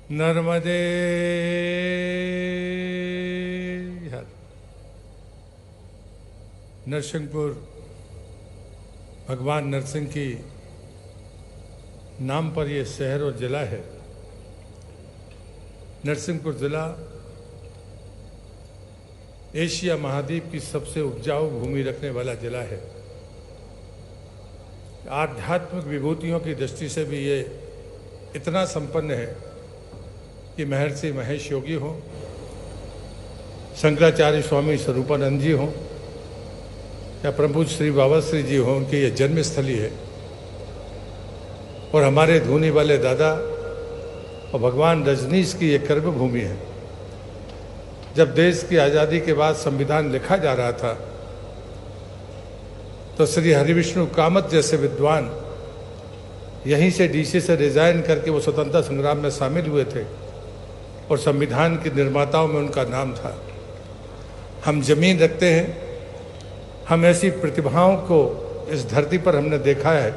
नर्मदे हर। नरसिंहपुर भगवान नरसिंह की नाम पर यह शहर और ज़िला है। नरसिंहपुर ज़िला एशिया महाद्वीप की सबसे उपजाऊ भूमि रखने वाला ज़िला है। आध्यात्मिक विभूतियों की दृष्टि से भी ये इतना संपन्न है कि महर्षि महेश योगी हों, शंकराचार्य स्वामी स्वरूपानंद जी हों या प्रभु श्री बाबा श्री जी हों, उनकी यह जन्मस्थली है। और हमारे धूनी वाले दादा और भगवान रजनीश की ये कर्मभूमि है। जब देश की आज़ादी के बाद संविधान लिखा जा रहा था तो श्री हरिविष्णु कामत जैसे विद्वान यहीं से डीसी से रिजाइन करके वो स्वतंत्रता संग्राम में शामिल हुए थे और संविधान के निर्माताओं में उनका नाम था। हम जमीन रखते हैं, हम ऐसी प्रतिभाओं को इस धरती पर हमने देखा है,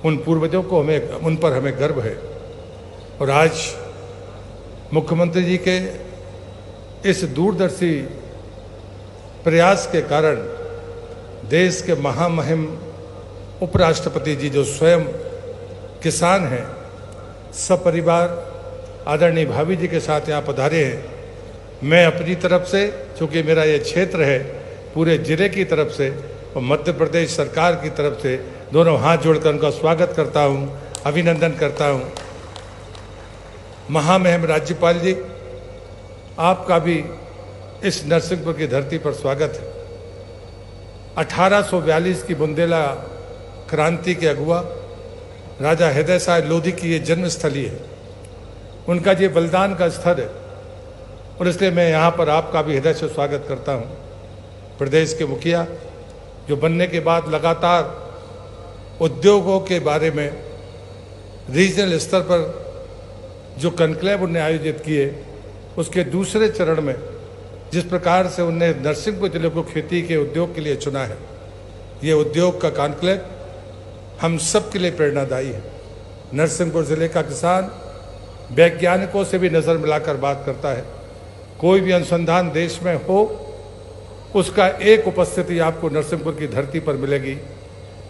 उन पूर्वजों को उन पर हमें गर्व है। और आज मुख्यमंत्री जी के इस दूरदर्शी प्रयास के कारण देश के महामहिम उपराष्ट्रपति जी जो स्वयं किसान हैं, सपरिवार आदरणीय भाभी जी के साथ यहाँ पधारे हैं। मैं अपनी तरफ से, चूँकि मेरा ये क्षेत्र है, पूरे जिले की तरफ से और मध्य प्रदेश सरकार की तरफ से दोनों हाथ जोड़कर उनका स्वागत करता हूँ, अभिनंदन करता हूँ। महामहिम राज्यपाल जी, आपका भी इस नरसिंहपुर की धरती पर स्वागत है। 1842 की बुंदेला क्रांति के अगुआ राजा हृदय साय लोधी की ये जन्मस्थली है, उनका ये बलिदान का स्थल है और इसलिए मैं यहाँ पर आपका भी हृदय से स्वागत करता हूँ। प्रदेश के मुखिया जो बनने के बाद लगातार उद्योगों के बारे में रीजनल स्तर पर जो कॉन्क्लेव उन्हें आयोजित किए, उसके दूसरे चरण में जिस प्रकार से उन्हें नरसिंहपुर जिले को खेती के उद्योग के लिए चुना है, ये उद्योग का कॉन्क्लेव हम सब के लिए प्रेरणादायी है। नरसिंहपुर जिले का किसान वैज्ञानिकों से भी नज़र मिलाकर बात करता है। कोई भी अनुसंधान देश में हो, उसका एक उपस्थिति आपको नरसिंहपुर की धरती पर मिलेगी।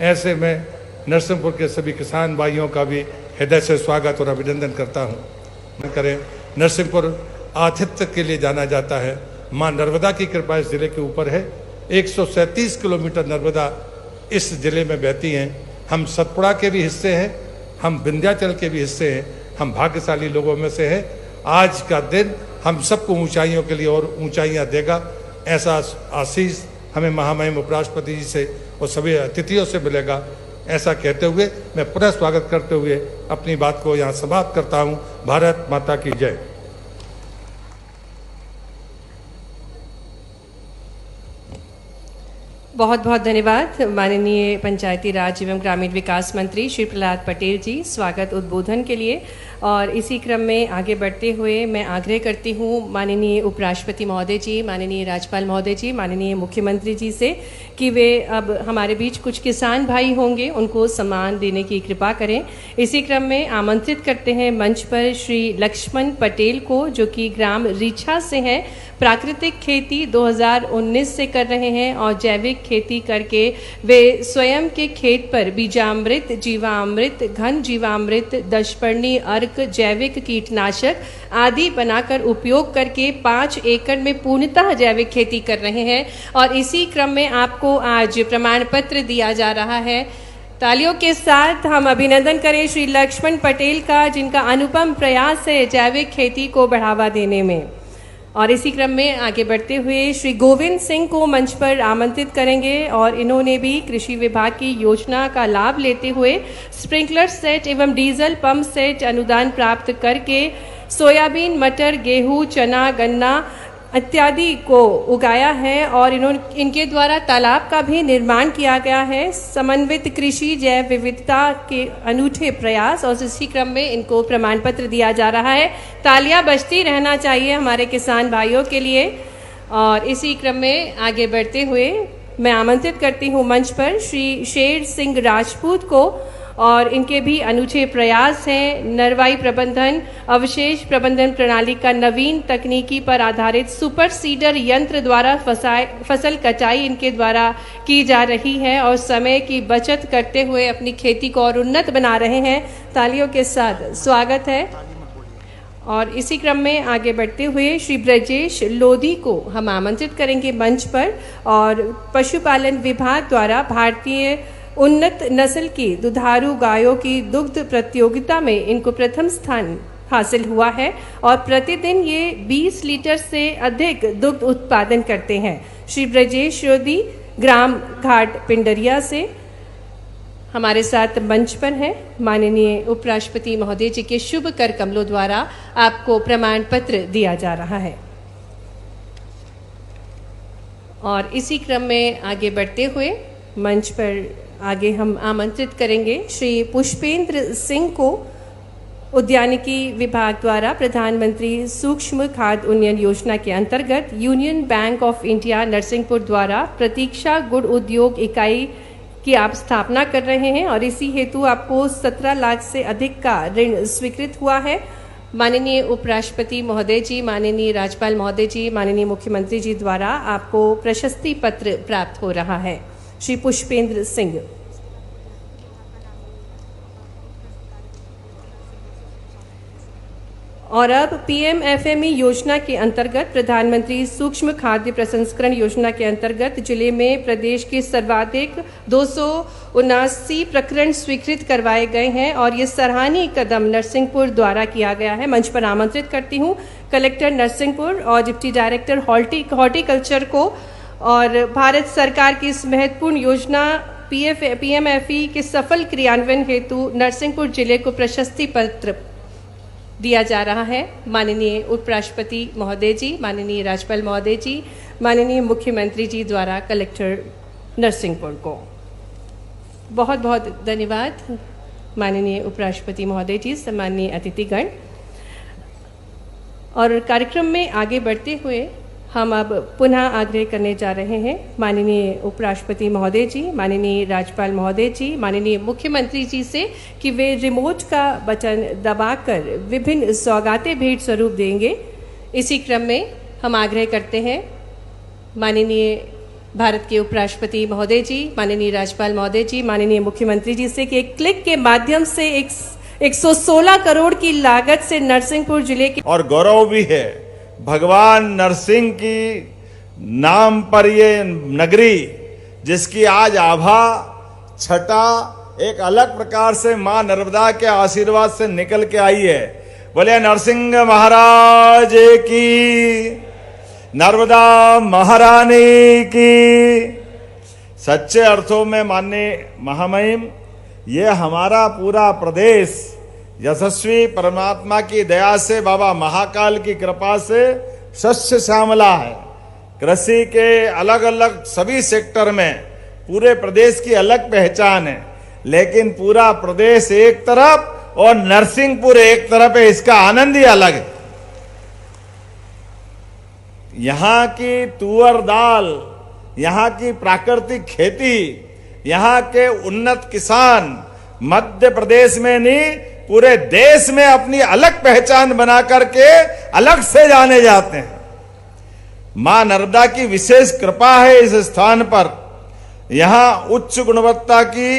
ऐसे में नरसिंहपुर के सभी किसान भाइयों का भी हृदय से स्वागत और अभिनंदन करता हूँ। करें, नरसिंहपुर आतिथ्य के लिए जाना जाता है। माँ नर्मदा की कृपा इस जिले के ऊपर है। 137 किलोमीटर नर्मदा इस जिले में बहती हैं। हम सतपुड़ा के भी हिस्से हैं, हम विंध्याचल के भी हिस्से हैं, हम भाग्यशाली लोगों में से हैं। आज का दिन हम सबको ऊंचाइयों के लिए और ऊंचाइयां देगा, ऐसा आशीष हमें महामहिम उपराष्ट्रपति जी से और सभी अतिथियों से मिलेगा। ऐसा कहते हुए मैं पुनः स्वागत करते हुए अपनी बात को यहाँ समाप्त करता हूँ। भारत माता की जय। बहुत बहुत धन्यवाद माननीय पंचायती राज एवं ग्रामीण विकास मंत्री श्री प्रहलाद पटेल जी, स्वागत उद्बोधन के लिए। और इसी क्रम में आगे बढ़ते हुए मैं आग्रह करती हूँ माननीय उपराष्ट्रपति महोदय जी, माननीय राज्यपाल महोदय जी, माननीय मुख्यमंत्री जी से कि वे अब हमारे बीच कुछ किसान भाई होंगे, उनको सम्मान देने की कृपा करें। इसी क्रम में आमंत्रित करते हैं मंच पर श्री लक्ष्मण पटेल को, जो कि ग्राम रीछा से हैं। प्राकृतिक खेती 2019 से कर रहे हैं और जैविक खेती करके वे स्वयं के खेत पर बीजामृत, जीवामृत, घन जीवामृत, दशपर्णी अर्क, जैविक कीटनाशक आदि बनाकर उपयोग करके 5 एकड़ में पूर्णतः जैविक खेती कर रहे हैं। और इसी क्रम में आपको आज प्रमाण पत्र दिया जा रहा है। तालियों के साथ हम अभिनंदन करें श्री लक्ष्मण पटेल का, जिनका अनुपम प्रयास है जैविक खेती को बढ़ावा देने में। और इसी क्रम में आगे बढ़ते हुए श्री गोविंद सिंह को मंच पर आमंत्रित करेंगे और इन्होंने भी कृषि विभाग की योजना का लाभ लेते हुए स्प्रिंकलर सेट एवं डीजल पंप सेट अनुदान प्राप्त करके सोयाबीन, मटर, गेहूं, चना, गन्ना इत्यादि को उगाया है और इनके द्वारा तालाब का भी निर्माण किया गया है। समन्वित कृषि जैव विविधता के अनूठे प्रयास, और इसी क्रम में इनको प्रमाण पत्र दिया जा रहा है। तालियां बजती रहना चाहिए हमारे किसान भाइयों के लिए। और इसी क्रम में आगे बढ़ते हुए मैं आमंत्रित करती हूँ मंच पर श्री शेर सिंह राजपूत को और इनके भी अनूठे प्रयास हैं। नरवाई प्रबंधन अवशेष प्रबंधन प्रणाली का नवीन तकनीकी पर आधारित सुपर सीडर यंत्र द्वारा फसल कटाई इनके द्वारा की जा रही है और समय की बचत करते हुए अपनी खेती को और उन्नत बना रहे हैं। तालियों के साथ स्वागत है। और इसी क्रम में आगे बढ़ते हुए श्री ब्रजेश लोधी को हम आमंत्रित करेंगे मंच पर। और पशुपालन विभाग द्वारा भारतीय उन्नत नस्ल की दुधारू गायों की दुग्ध प्रतियोगिता में इनको प्रथम स्थान हासिल हुआ है और प्रतिदिन ये 20 लीटर से अधिक दुग्ध उत्पादन करते हैं। श्री ब्रजेश लोधी ग्राम घाट पिंडरिया से हमारे साथ मंच पर हैं। माननीय उपराष्ट्रपति महोदय जी के शुभ कर कमलों द्वारा आपको प्रमाण पत्र दिया जा रहा है। और इसी क्रम में आगे बढ़ते हुए मंच पर आगे हम आमंत्रित करेंगे श्री पुष्पेंद्र सिंह को उद्यानिकी विभाग द्वारा प्रधानमंत्री सूक्ष्म खाद्य उन्नयन योजना के अंतर्गत union bank of India Narsinghpur द्वारा प्रतीक्षा गुड़ उद्योग इकाई की आप स्थापना कर रहे हैं और इसी हेतु आपको 17 लाख से अधिक का ऋण स्वीकृत हुआ है। माननीय उपराष्ट्रपति महोदय जी, माननीय राज्यपाल महोदय जी, माननीय मुख्यमंत्री जी द्वारा आपको प्रशस्ति पत्र प्राप्त हो रहा है। श्री पुष्पेंद्र सिंह। और अब पीएमएफएमई योजना के अंतर्गत प्रधानमंत्री सूक्ष्म खाद्य प्रसंस्करण योजना के अंतर्गत जिले में प्रदेश के सर्वाधिक 279 प्रकरण स्वीकृत करवाए गए हैं और ये सराहनीय कदम नरसिंहपुर द्वारा किया गया है। मंच पर आमंत्रित करती हूँ कलेक्टर नरसिंहपुर और डिप्टी डायरेक्टर हॉर्टिकल्चर को और भारत सरकार की इस महत्वपूर्ण योजना पीएमएफई के सफल क्रियान्वयन हेतु नरसिंहपुर जिले को प्रशस्ति पत्र दिया जा रहा है। माननीय उपराष्ट्रपति महोदय जी, माननीय राज्यपाल महोदय जी, माननीय मुख्यमंत्री जी द्वारा कलेक्टर नरसिंहपुर को बहुत बहुत धन्यवाद। माननीय उपराष्ट्रपति महोदय जी, सम्माननीय अतिथिगण। और कार्यक्रम में आगे बढ़ते हुए हम अब पुनः आग्रह करने जा रहे हैं माननीय उपराष्ट्रपति महोदय जी, माननीय राज्यपाल महोदय जी, माननीय मुख्यमंत्री जी से कि वे रिमोट का बटन दबाकर विभिन्न सौगातें भेंट स्वरूप देंगे। इसी क्रम में हम आग्रह करते हैं माननीय भारत के उपराष्ट्रपति महोदय जी, माननीय राज्यपाल महोदय जी, माननीय मुख्यमंत्री जी से कि एक क्लिक के माध्यम से 116 करोड़ की लागत से नरसिंहपुर जिले के और गौरव भी है भगवान नरसिंह की नाम पर ये नगरी जिसकी आज आभा छटा एक अलग प्रकार से मां नर्मदा के आशीर्वाद से निकल के आई है। बोले नरसिंह महाराज की, नर्मदा महारानी की। सच्चे अर्थों में माननीय महामहिम, ये हमारा पूरा प्रदेश यशस्वी परमात्मा की दया से, बाबा महाकाल की कृपा से शस्य श्यामला है। कृषि के अलग अलग सभी सेक्टर में पूरे प्रदेश की अलग पहचान है, लेकिन पूरा प्रदेश एक तरफ और नरसिंहपुर एक तरफ है, इसका आनंद ही अलग है। यहाँ की तुअर दाल, यहाँ की प्राकृतिक खेती, यहाँ के उन्नत किसान मध्य प्रदेश में नहीं पूरे देश में अपनी अलग पहचान बना करके अलग से जाने जाते हैं। मां नर्मदा की विशेष कृपा है इस स्थान पर। यहां उच्च गुणवत्ता की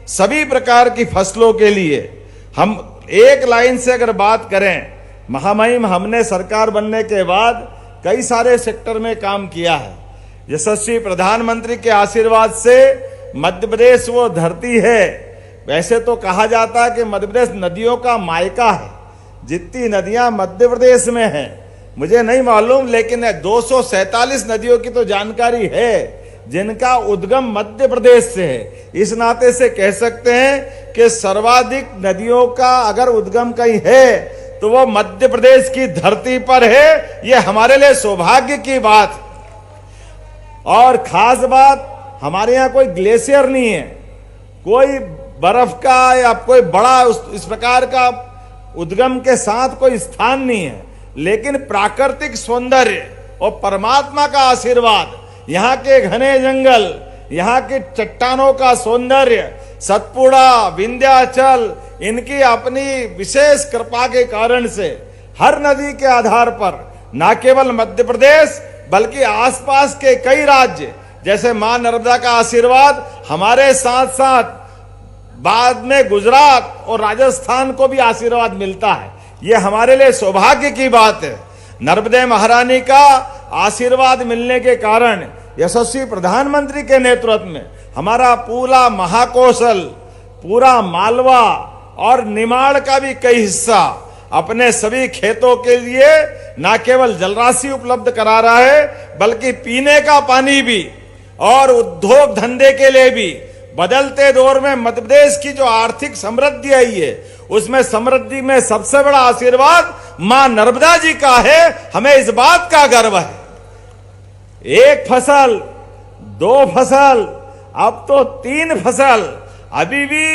सभी प्रकार की फसलों के लिए हम एक लाइन से अगर बात करें, महामहिम, हमने सरकार बनने के बाद कई सारे सेक्टर में काम किया है। यशस्वी प्रधानमंत्री के आशीर्वाद से मध्य प्रदेश वो धरती है। वैसे तो कहा जाता है कि मध्य प्रदेश नदियों का मायका है। जितनी नदियां मध्य प्रदेश में हैं मुझे नहीं मालूम, लेकिन 247 नदियों की तो जानकारी है जिनका उद्गम मध्य प्रदेश से है। इस नाते से कह सकते हैं कि सर्वाधिक नदियों का अगर उद्गम कहीं है तो वो मध्य प्रदेश की धरती पर है। ये हमारे लिए सौभाग्य की बात। और खास बात, हमारे यहाँ कोई ग्लेशियर नहीं है, कोई बर्फ का या कोई बड़ा इस प्रकार का उद्गम के साथ कोई स्थान नहीं है, लेकिन प्राकृतिक सौंदर्य और परमात्मा का आशीर्वाद, यहाँ के घने जंगल, यहाँ की चट्टानों का सौंदर्य, सतपुड़ा, विंध्याचल, इनकी अपनी विशेष कृपा के कारण से हर नदी के आधार पर न केवल मध्य प्रदेश बल्कि आसपास के कई राज्य, जैसे मां नर्मदा का आशीर्वाद हमारे साथ साथ बाद में गुजरात और राजस्थान को भी आशीर्वाद मिलता है। ये हमारे लिए सौभाग्य की बात है। नर्मदे महारानी का आशीर्वाद मिलने के कारण यशस्वी प्रधानमंत्री के नेतृत्व में हमारा पूरा महाकौशल, पूरा मालवा और निमाड़ का भी कई हिस्सा अपने सभी खेतों के लिए न केवल जलराशि उपलब्ध करा रहा है बल्कि पीने का पानी भी और उद्योग धंधे के लिए भी। बदलते दौर में मध्य प्रदेश की जो आर्थिक समृद्धि आई है उसमें समृद्धि में सबसे बड़ा आशीर्वाद मां नर्मदा जी का है। हमें इस बात का गर्व है। एक फसल, दो फसल, अब तो 3 फसल। अभी भी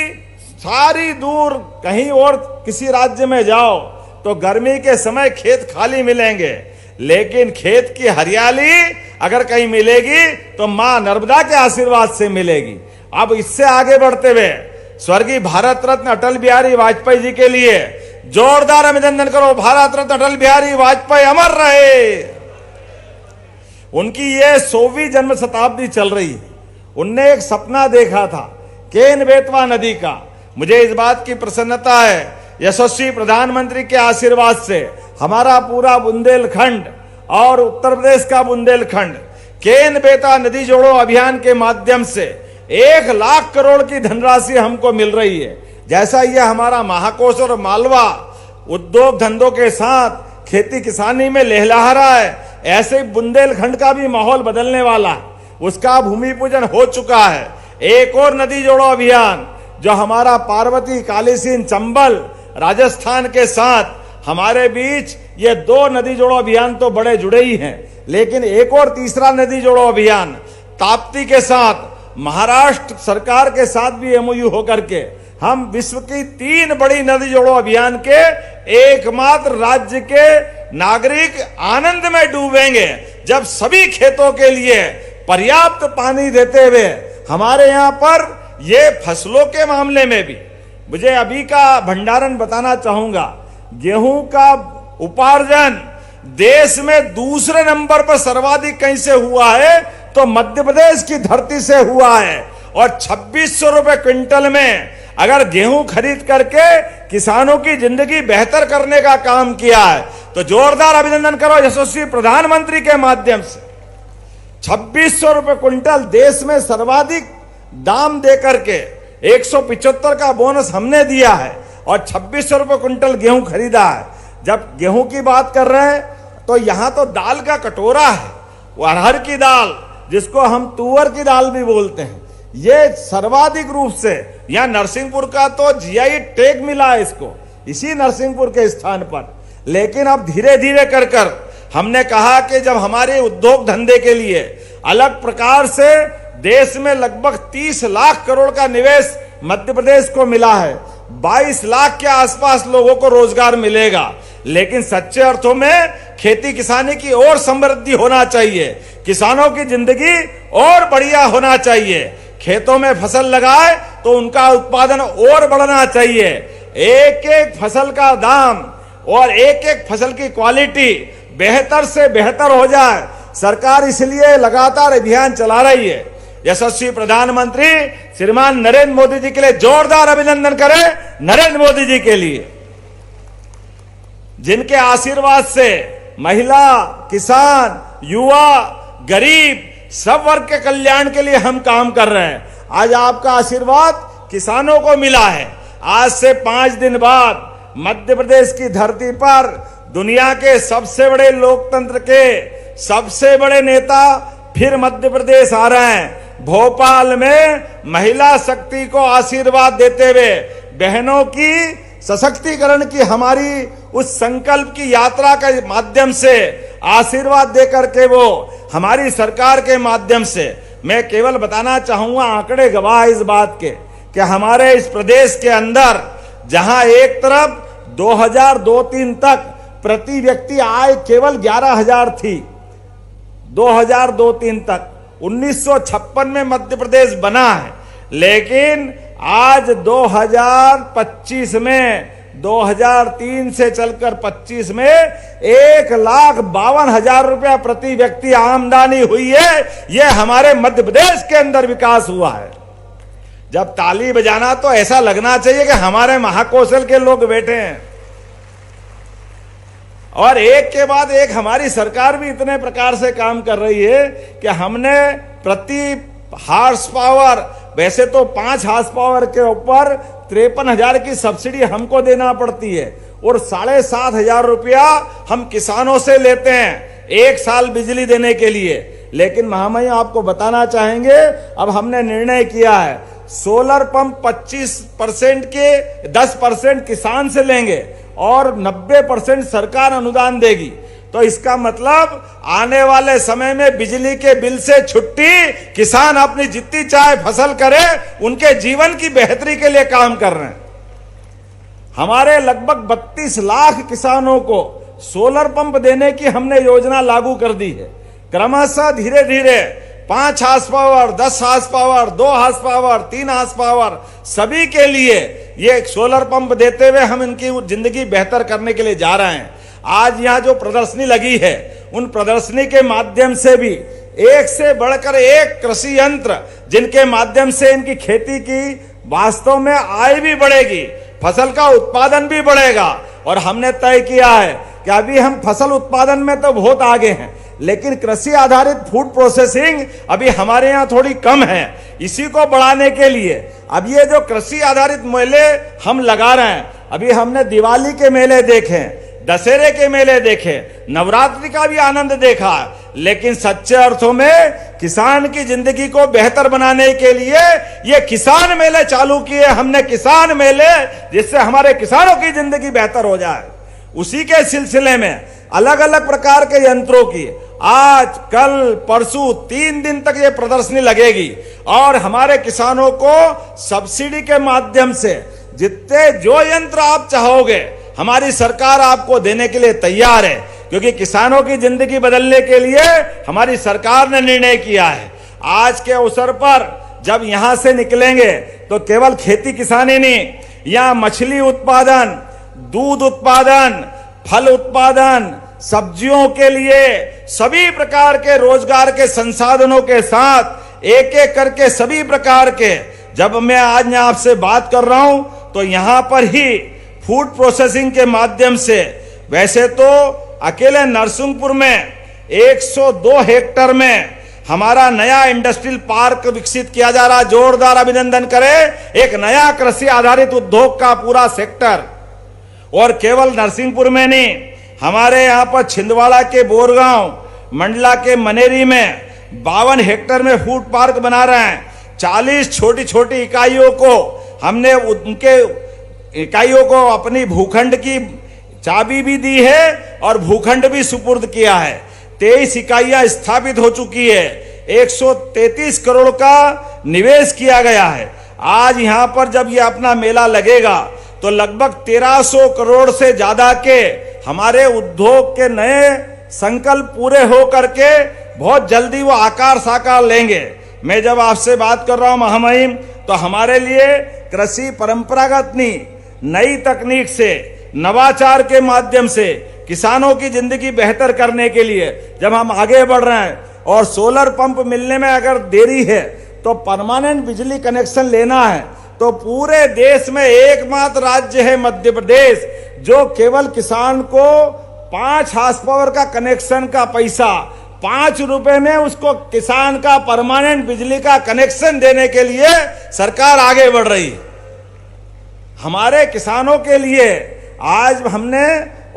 सारी दूर कहीं और किसी राज्य में जाओ तो गर्मी के समय खेत खाली मिलेंगे, लेकिन खेत की हरियाली अगर कहीं मिलेगी तो मां नर्मदा के आशीर्वाद से मिलेगी। अब इससे आगे बढ़ते हुए स्वर्गीय भारत रत्न अटल बिहारी वाजपेयी जी के लिए जोरदार अभिनंदन करो। भारत रत्न अटल बिहारी वाजपेयी अमर रहे। उनकी ये 100वीं जन्म शताब्दी चल रही है। उनने एक सपना देखा था केन बेतवा नदी का। मुझे इस बात की प्रसन्नता है यशस्वी प्रधानमंत्री के आशीर्वाद से हमारा पूरा बुंदेलखंड और उत्तर प्रदेश का बुंदेलखंड केन बेतवा नदी जोड़ो अभियान के माध्यम से 1 लाख करोड़ की धनराशि हमको मिल रही है। जैसा ये हमारा महाकोश और मालवा उद्योग धंधों के साथ खेती किसानी में लहलहा रहा है, ऐसे ही बुंदेलखंड का भी माहौल बदलने वाला है। उसका भूमि पूजन हो चुका है। एक और नदी जोड़ो अभियान जो हमारा पार्वती, कालीसिंध, चंबल, राजस्थान के साथ हमारे बीच ये 2 नदी जोड़ो अभियान तो बड़े जुड़े ही हैं, लेकिन एक और तीसरा नदी जोड़ो अभियान ताप्ती के साथ महाराष्ट्र सरकार के साथ भी एमओयू होकर के हम विश्व की 3 बड़ी नदी जोड़ो अभियान के एकमात्र राज्य के नागरिक आनंद में डूबेंगे जब सभी खेतों के लिए पर्याप्त पानी देते हुए हमारे यहाँ पर ये फसलों के मामले में भी मुझे अभी का भंडारण बताना चाहूंगा। गेहूं का उपार्जन देश में दूसरे नंबर पर सर्वाधिक कहीं से हुआ है तो मध्य प्रदेश की धरती से हुआ है। और 2600 रुपए क्विंटल में अगर गेहूं खरीद करके किसानों की जिंदगी बेहतर करने का काम किया है तो जोरदार अभिनंदन करो यशस्वी प्रधानमंत्री के माध्यम से। 2600 रुपए क्विंटल देश में सर्वाधिक दाम देकर के 175 का बोनस हमने दिया है और 2600 रुपए क्विंटल गेहूं खरीदा है। जब गेहूं की बात कर रहे हैं तो यहां तो दाल का कटोरा है, वो अरहर की दाल जिसको हम तुअर की दाल भी बोलते हैं, ये सर्वाधिक रूप से यहां नरसिंहपुर का तो जीआई टैग मिला है इसको, इसी नरसिंहपुर के स्थान पर। लेकिन अब धीरे धीरे कर कर हमने कहा कि जब हमारे उद्योग धंधे के लिए अलग प्रकार से देश में लगभग 30 लाख करोड़ का निवेश मध्य प्रदेश को मिला है, 22 लाख के आसपास लोगों को रोजगार मिलेगा। लेकिन सच्चे अर्थों में खेती किसानी की और समृद्धि होना चाहिए, किसानों की जिंदगी और बढ़िया होना चाहिए। खेतों में फसल लगाए तो उनका उत्पादन और बढ़ना चाहिए। एक एक फसल का दाम और एक एक फसल की क्वालिटी बेहतर से बेहतर हो जाए, सरकार इसलिए लगातार अभियान चला रही है। यशस्वी प्रधानमंत्री श्रीमान नरेंद्र मोदी जी के लिए जोरदार अभिनंदन करें। नरेंद्र मोदी जी के लिए जिनके आशीर्वाद से महिला, किसान, युवा, गरीब सब वर्ग के कल्याण के लिए हम काम कर रहे हैं। आज आपका आशीर्वाद किसानों को मिला है। आज से 5 दिन बाद मध्य प्रदेश की धरती पर दुनिया के सबसे बड़े लोकतंत्र के सबसे बड़े नेता फिर मध्य प्रदेश आ रहे हैं। भोपाल में महिला शक्ति को आशीर्वाद देते हुए बहनों की सशक्तिकरण की हमारी उस संकल्प की यात्रा के माध्यम से आशीर्वाद देकर के वो हमारी सरकार के माध्यम से मैं केवल बताना चाहूंगा, आंकड़े गवाह इस बात के कि हमारे इस प्रदेश के अंदर जहां एक तरफ 2002-03 तक प्रति व्यक्ति आय केवल 11,000 थी, 2002-03 तक 1956 में मध्य प्रदेश बना है, लेकिन आज 2025 में 2003 से चलकर 25 में 1,52,000 रुपया प्रति व्यक्ति आमदनी हुई है। यह हमारे मध्य प्रदेश के अंदर विकास हुआ है। जब ताली बजाना तो ऐसा लगना चाहिए कि हमारे महाकौशल के लोग बैठे हैं। और एक के बाद एक हमारी सरकार भी इतने प्रकार से काम कर रही है कि हमने प्रति हार्स पावर, वैसे तो 5 हार्स पावर के ऊपर 53,000 की सब्सिडी हमको देना पड़ती है और 7,500 रुपया हम किसानोन से लेते हैं 1 साल बिजली देने के लिए। लेकिन महामहिम आपको बताना चाहेंगे, अब हमने निर्णय किया है सोलर पंप 25% के 10% किसान से लेंगे और 90% सरकार अनुदान देगी। तो इसका मतलब आने वाले समय में बिजली के बिल से छुट्टी, किसान अपनी जितनी चाहे फसल करे, उनके जीवन की बेहतरी के लिए काम कर रहे हैं। हमारे लगभग 32 लाख किसानों को सोलर पंप देने की हमने योजना लागू कर दी है। क्रमशः धीरे धीरे 5 horse power, 10 horse power, 2 horse power, 3 horse power सभी के लिए ये सोलर पंप देते हुए हम इनकी जिंदगी बेहतर करने के लिए जा रहे हैं। आज यहाँ जो प्रदर्शनी लगी है, उन प्रदर्शनी के माध्यम से भी एक से बढ़कर एक कृषि यंत्र, जिनके माध्यम से इनकी खेती की वास्तव में आय भी बढ़ेगी, फसल का उत्पादन भी बढ़ेगा। और हमने तय किया है कि अभी हम फसल उत्पादन में तो बहुत आगे हैं, लेकिन कृषि आधारित फूड प्रोसेसिंग अभी हमारे यहाँ थोड़ी कम है। इसी को बढ़ाने के लिए अब ये जो कृषि आधारित मेले हम लगा रहे हैं, अभी हमने दिवाली के मेले देखे, दशहरे के मेले देखे, नवरात्रि का भी आनंद देखा, लेकिन सच्चे अर्थों में किसान की जिंदगी को बेहतर बनाने के लिए ये किसान मेले चालू किए हमने। किसान मेले जिससे हमारे किसानों की जिंदगी बेहतर हो जाए, उसी के सिलसिले में अलग अलग प्रकार के यंत्रों की आज कल परसों 3 दिन तक ये प्रदर्शनी लगेगी और हमारे किसानों को सब्सिडी के माध्यम से जितने जो यंत्र आप चाहोगे हमारी सरकार आपको देने के लिए तैयार है, क्योंकि किसानों की जिंदगी बदलने के लिए हमारी सरकार ने निर्णय किया है। आज के अवसर पर जब यहां से निकलेंगे तो केवल खेती किसानी नहीं, यहां मछली उत्पादन, दूध उत्पादन, फल उत्पादन, सब्जियों के लिए सभी प्रकार के रोजगार के संसाधनों के साथ एक एक करके सभी प्रकार के, जब मैं आज यहाँ आपसे बात कर रहा हूं तो यहां पर ही फूड प्रोसेसिंग के माध्यम से, वैसे तो अकेले नरसिंहपुर में 102 हेक्टेयर में हमारा नया इंडस्ट्रियल पार्क विकसित किया जा रहा है। जोरदार अभिनंदन करें, एक नया कृषि आधारित उद्योग का पूरा सेक्टर। और केवल नरसिंहपुर में नहीं, हमारे यहाँ पर छिंदवाड़ा के बोरगांव, मंडला के मनेरी में 52 हेक्टेयर में फूड पार्क बना रहे हैं। 40 छोटी छोटी इकाइयों को हमने उनके इकाइयों को अपनी भूखंड की चाबी भी दी है और भूखंड भी सुपुर्द किया है। 23 इकाइयां स्थापित हो चुकी है। 133 करोड़ का निवेश किया गया है। आज यहां पर जब ये अपना मेला लगेगा तो लगभग 1300 करोड़ से ज्यादा के हमारे उद्योग के नए संकल्प पूरे हो करके बहुत जल्दी वो आकार साकार लेंगे। मैं जब आपसे बात कर रहा हूं महामहिम, तो हमारे लिए कृषि परंपरागत नहीं, नई तकनीक से, नवाचार के माध्यम से किसानों की जिंदगी बेहतर करने के लिए जब हम आगे बढ़ रहे हैं, और सोलर पंप मिलने में अगर देरी है तो परमानेंट बिजली कनेक्शन लेना है, तो पूरे देश में एकमात्र राज्य है मध्य प्रदेश जो केवल किसान को 5 हार्स पावर का कनेक्शन का पैसा 5 रुपए में उसको किसान का परमानेंट बिजली का कनेक्शन देने के लिए सरकार आगे बढ़ रही है। हमारे किसानों के लिए आज हमने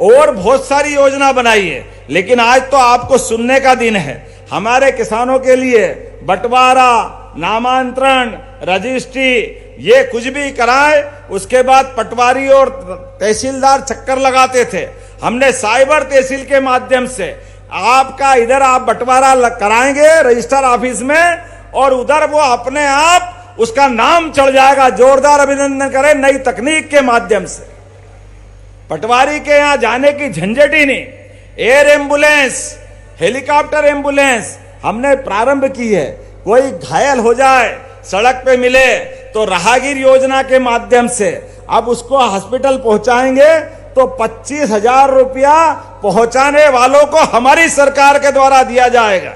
और बहुत सारी योजना बनाई है, लेकिन आज तो आपको सुनने का दिन है। हमारे किसानों के लिए बंटवारा, नामांतरण, रजिस्ट्री, ये कुछ भी कराए, उसके बाद पटवारी और तहसीलदार चक्कर लगाते थे। हमने साइबर तहसील के माध्यम से आपका इधर आप बंटवारा कराएंगे रजिस्टर ऑफिस में, और उधर वो अपने आप उसका नाम चढ़ जाएगा। जोरदार अभिनंदन करें नई तकनीक के माध्यम से। पटवारी के यहां जाने की झंझट ही नहीं। एयर एम्बुलेंस, हेलीकॉप्टर एम्बुलेंस हमने प्रारंभ की है। कोई घायल हो जाए, सड़क पे मिले तो राहगीर योजना के माध्यम से अब उसको हॉस्पिटल पहुंचाएंगे तो 25,000 रुपया पहुंचाने वालों को हमारी सरकार के द्वारा दिया जाएगा।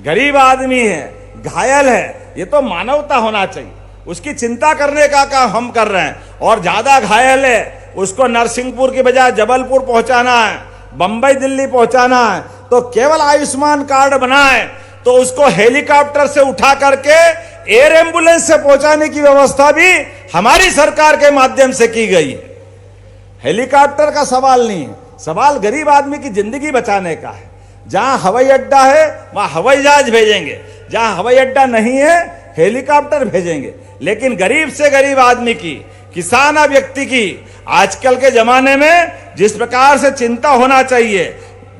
गरीब आदमी है, घायल है, ये तो मानवता होना चाहिए, उसकी चिंता करने का काम हम कर रहे हैं। और ज्यादा घायल है उसको नरसिंहपुर की बजाय जबलपुर पहुंचाना है, बंबई दिल्ली पहुंचाना है, तो केवल आयुष्मान कार्ड बनाए तो उसको हेलीकॉप्टर से उठा करके एयर एम्बुलेंस से पहुंचाने की व्यवस्था भी हमारी सरकार के माध्यम से की गई है। हेलीकॉप्टर का सवाल नहीं है, सवाल गरीब आदमी की जिंदगी बचाने का है। जहां हवाई अड्डा है वहां हवाई जहाज भेजेंगे, जहां हवाई अड्डा नहीं है हेलीकॉप्टर भेजेंगे। लेकिन गरीब से गरीब आदमी की, किसान व्यक्ति की आजकल के जमाने में जिस प्रकार से चिंता होना चाहिए,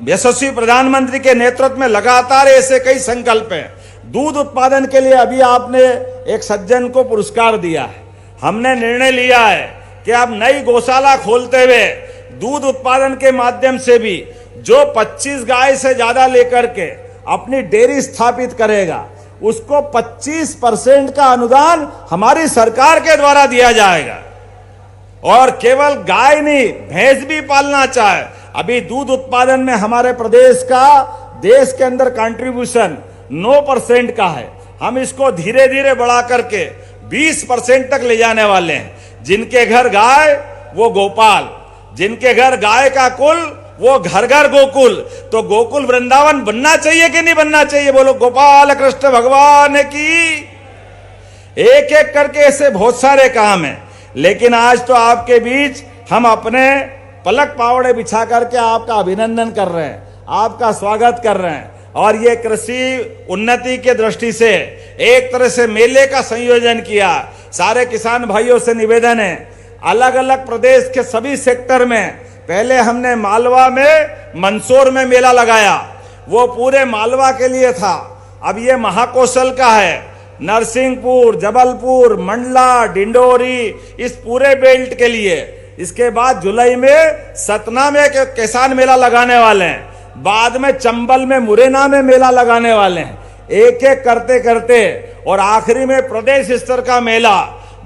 यशस्वी प्रधानमंत्री के नेतृत्व में लगातार ऐसे कई संकल्प हैं। दूध उत्पादन के लिए अभी आपने एक सज्जन को पुरस्कार दिया है। हमने निर्णय लिया है कि अब नई गौशाला खोलते हुए दूध उत्पादन के माध्यम से भी जो 25 गाय से ज्यादा लेकर के अपनी डेयरी स्थापित करेगा उसको 25% का अनुदान हमारी सरकार के द्वारा दिया जाएगा। और केवल गाय नहीं, भैंस भी पालना चाहे, अभी दूध उत्पादन में हमारे प्रदेश का देश के अंदर कंट्रीब्यूशन 9% का है। हम इसको धीरे धीरे बढ़ा करके 20% तक ले जाने वाले हैं। जिनके घर गाय वो गोपाल, जिनके घर गाय का कुल वो घर घर गोकुल। तो गोकुल वृंदावन बनना चाहिए कि नहीं बनना चाहिए? बोलो गोपाल कृष्ण भगवान की। एक एक करके ऐसे बहुत सारे काम हैं, लेकिन आज तो आपके बीच हम अपने पलक पावड़े बिछा करके आपका अभिनंदन कर रहे हैं, आपका स्वागत कर रहे हैं। और ये कृषि उन्नति के दृष्टि से एक तरह से मेले का संयोजन किया। सारे किसान भाइयों से निवेदन है, अलग अलग प्रदेश के सभी सेक्टर में, पहले हमने मालवा में मंदसौर में मेला लगाया, वो पूरे मालवा के लिए था। अब ये महाकौशल का है, नरसिंहपुर, जबलपुर, मंडला, डिंडोरी, इस पूरे बेल्ट के लिए। इसके बाद जुलाई में सतना में किसान मेला लगाने वाले हैं, बाद में चंबल में, मुरैना में मेला लगाने वाले हैं। एक एक करते करते और आखिरी में प्रदेश स्तर का मेला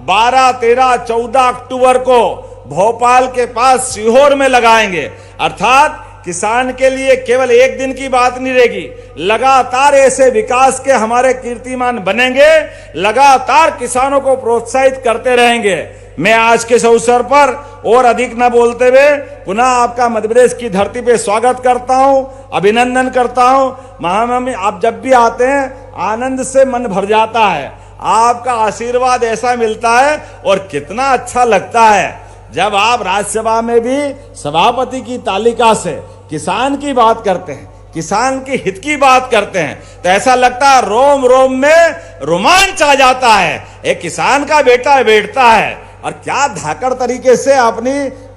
12, 13, 14 अक्टूबर को भोपाल के पास सीहोर में लगाएंगे। अर्थात किसान के लिए केवल एक दिन की बात नहीं रहेगी, लगातार ऐसे विकास के हमारे कीर्तिमान बनेंगे, लगातार किसानों को प्रोत्साहित करते रहेंगे। मैं आज के इस अवसर पर और अधिक न बोलते हुए पुनः आपका मध्य प्रदेश की धरती पे स्वागत करता हूं, अभिनंदन करता हूं। महामहिम, आप जब भी आते हैं आनंद से मन भर जाता है, आपका आशीर्वाद ऐसा मिलता है और कितना अच्छा लगता है जब आप राज्यसभा में भी सभापति की तालिका से किसान की बात करते हैं, किसान के हित की बात करते हैं, तो ऐसा लगता है रोम रोम में रोमांच आ जाता है। एक किसान का बेटा बैठता है और क्या धाकड़ तरीके से अपनी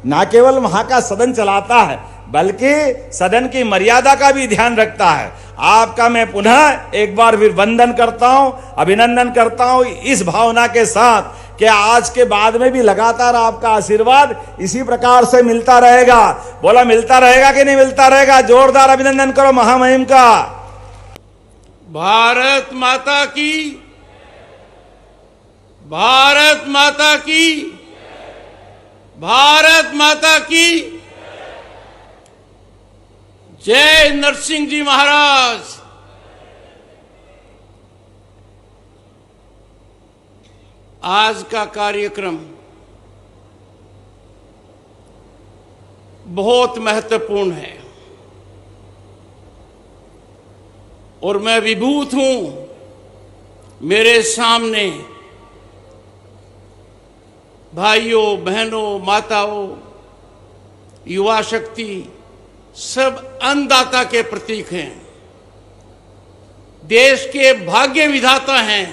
न केवल वहां का सदन चलाता है बल्कि सदन की मर्यादा का भी ध्यान रखता है। आपका मैं पुनः एक बार फिर वंदन करता हूं, अभिनंदन करता हूं इस भावना के साथ कि आज के बाद में भी लगातार आपका आशीर्वाद इसी प्रकार से मिलता रहेगा। बोला मिलता रहेगा कि नहीं मिलता रहेगा? जोरदार अभिनंदन करो महामहिम का। भारत माता की, भारत माता की, भारत माता की जय। नरसिंह जी महाराज। आज का कार्यक्रम बहुत महत्वपूर्ण है और मैं विभूत हूं। मेरे सामने भाइयों, बहनों, माताओं, युवा शक्ति सब अन्नदाता के प्रतीक हैं, देश के भाग्य विधाता हैं।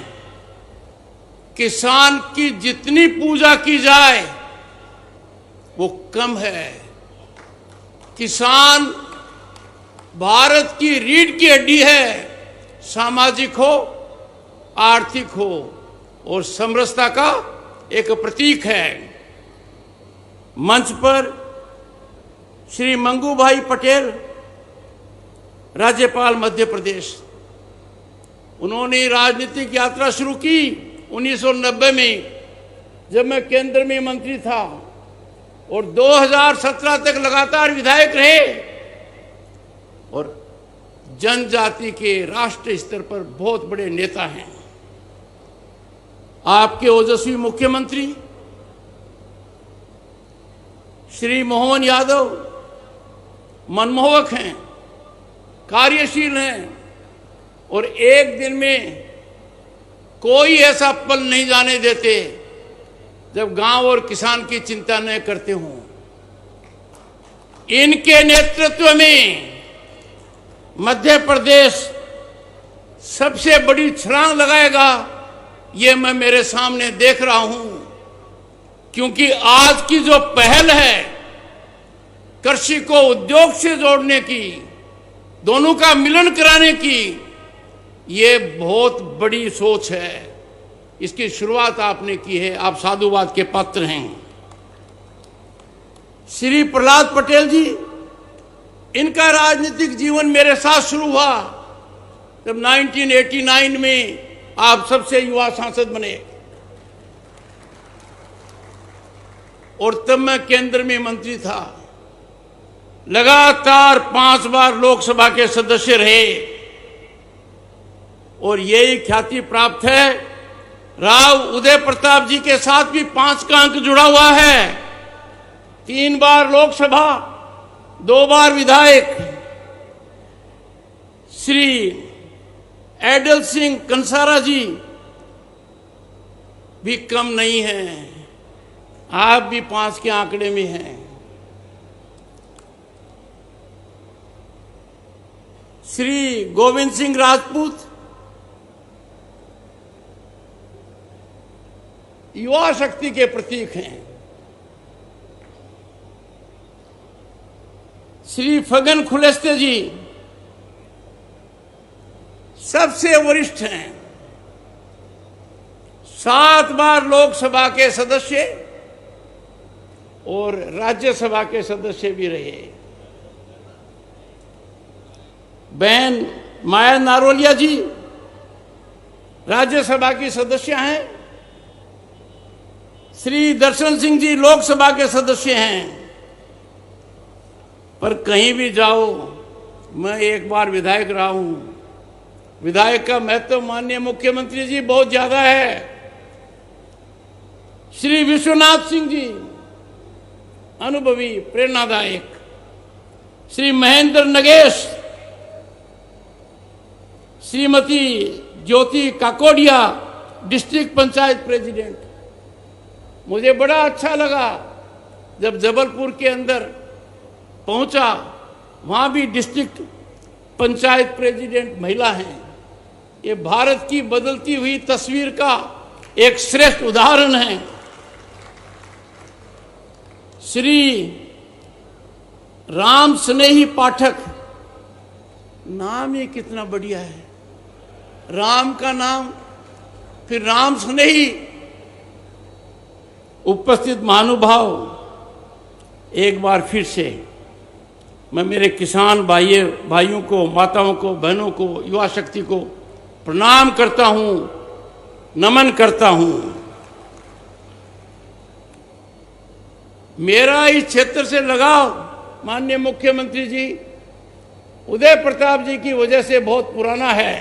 किसान की जितनी पूजा की जाए वो कम है। किसान भारत की रीढ़ की हड्डी है, सामाजिक हो, आर्थिक हो और समरसता का एक प्रतीक है। मंच पर श्री मंगू भाई पटेल, राज्यपाल मध्य प्रदेश, उन्होंने राजनीतिक यात्रा शुरू की 1990 में जब मैं केंद्र में मंत्री था और 2017 तक लगातार विधायक रहे और जनजाति के राष्ट्रीय स्तर पर बहुत बड़े नेता हैं। आपके ओजस्वी मुख्यमंत्री श्री मोहन यादव मनमोहक हैं, कार्यशील हैं और एक दिन में कोई ऐसा पल नहीं जाने देते जब गांव और किसान की चिंता न करते हों। इनके नेतृत्व में मध्य प्रदेश सबसे बड़ी छलांग लगाएगा, ये मैं मेरे सामने देख रहा हूं, क्योंकि आज की जो पहल है कृषि को उद्योग से जोड़ने की, दोनों का मिलन कराने की, ये बहुत बड़ी सोच है। इसकी शुरुआत आपने की है, आप साधुवाद के पात्र हैं। श्री प्रहलाद पटेल जी, इनका राजनीतिक जीवन मेरे साथ शुरू हुआ जब 1989 में आप सबसे युवा सांसद बने और तब मैं केंद्र में मंत्री था। लगातार 5 बार लोकसभा के सदस्य रहे और यही ख्याति प्राप्त है। राव उदय प्रताप जी के साथ भी 5 का अंक जुड़ा हुआ है। 3 बार लोकसभा, 2 बार विधायक। श्री एडल सिंह कंसारा जी भी कम नहीं हैं, आप भी 5 के आंकड़े में हैं। श्री गोविंद सिंह राजपूत युवा शक्ति के प्रतीक हैं। श्री फगन खुलेस्ते जी सबसे वरिष्ठ हैं, 7 बार लोकसभा के सदस्य और राज्यसभा के सदस्य भी रहे। बहन माया नारोलिया जी राज्यसभा की सदस्य हैं। श्री दर्शन सिंह जी लोकसभा के सदस्य हैं। पर कहीं भी जाओ, मैं एक बार विधायक रहा हूं। विधायक का महत्व माननीय मुख्यमंत्री जी बहुत ज्यादा है। श्री विश्वनाथ सिंह जी अनुभवी, प्रेरणादायक। श्री महेंद्र नगेश, श्रीमती ज्योति काकोडिया डिस्ट्रिक्ट पंचायत प्रेसिडेंट। मुझे बड़ा अच्छा लगा जब जबलपुर के अंदर पहुंचा, वहां भी डिस्ट्रिक्ट पंचायत प्रेसिडेंट महिला हैं। ये भारत की बदलती हुई तस्वीर का एक श्रेष्ठ उदाहरण है। श्री राम स्नेही पाठक, नाम ये कितना बढ़िया है, राम का नाम फिर राम स्नेही। उपस्थित महानुभाव, एक बार फिर से मैं मेरे किसान भाइयों को, माताओं को, बहनों को, युवा शक्ति को प्रणाम करता हूं, नमन करता हूं। मेरा इस क्षेत्र से लगाव माननीय मुख्यमंत्री जी उदय प्रताप जी की वजह से बहुत पुराना है।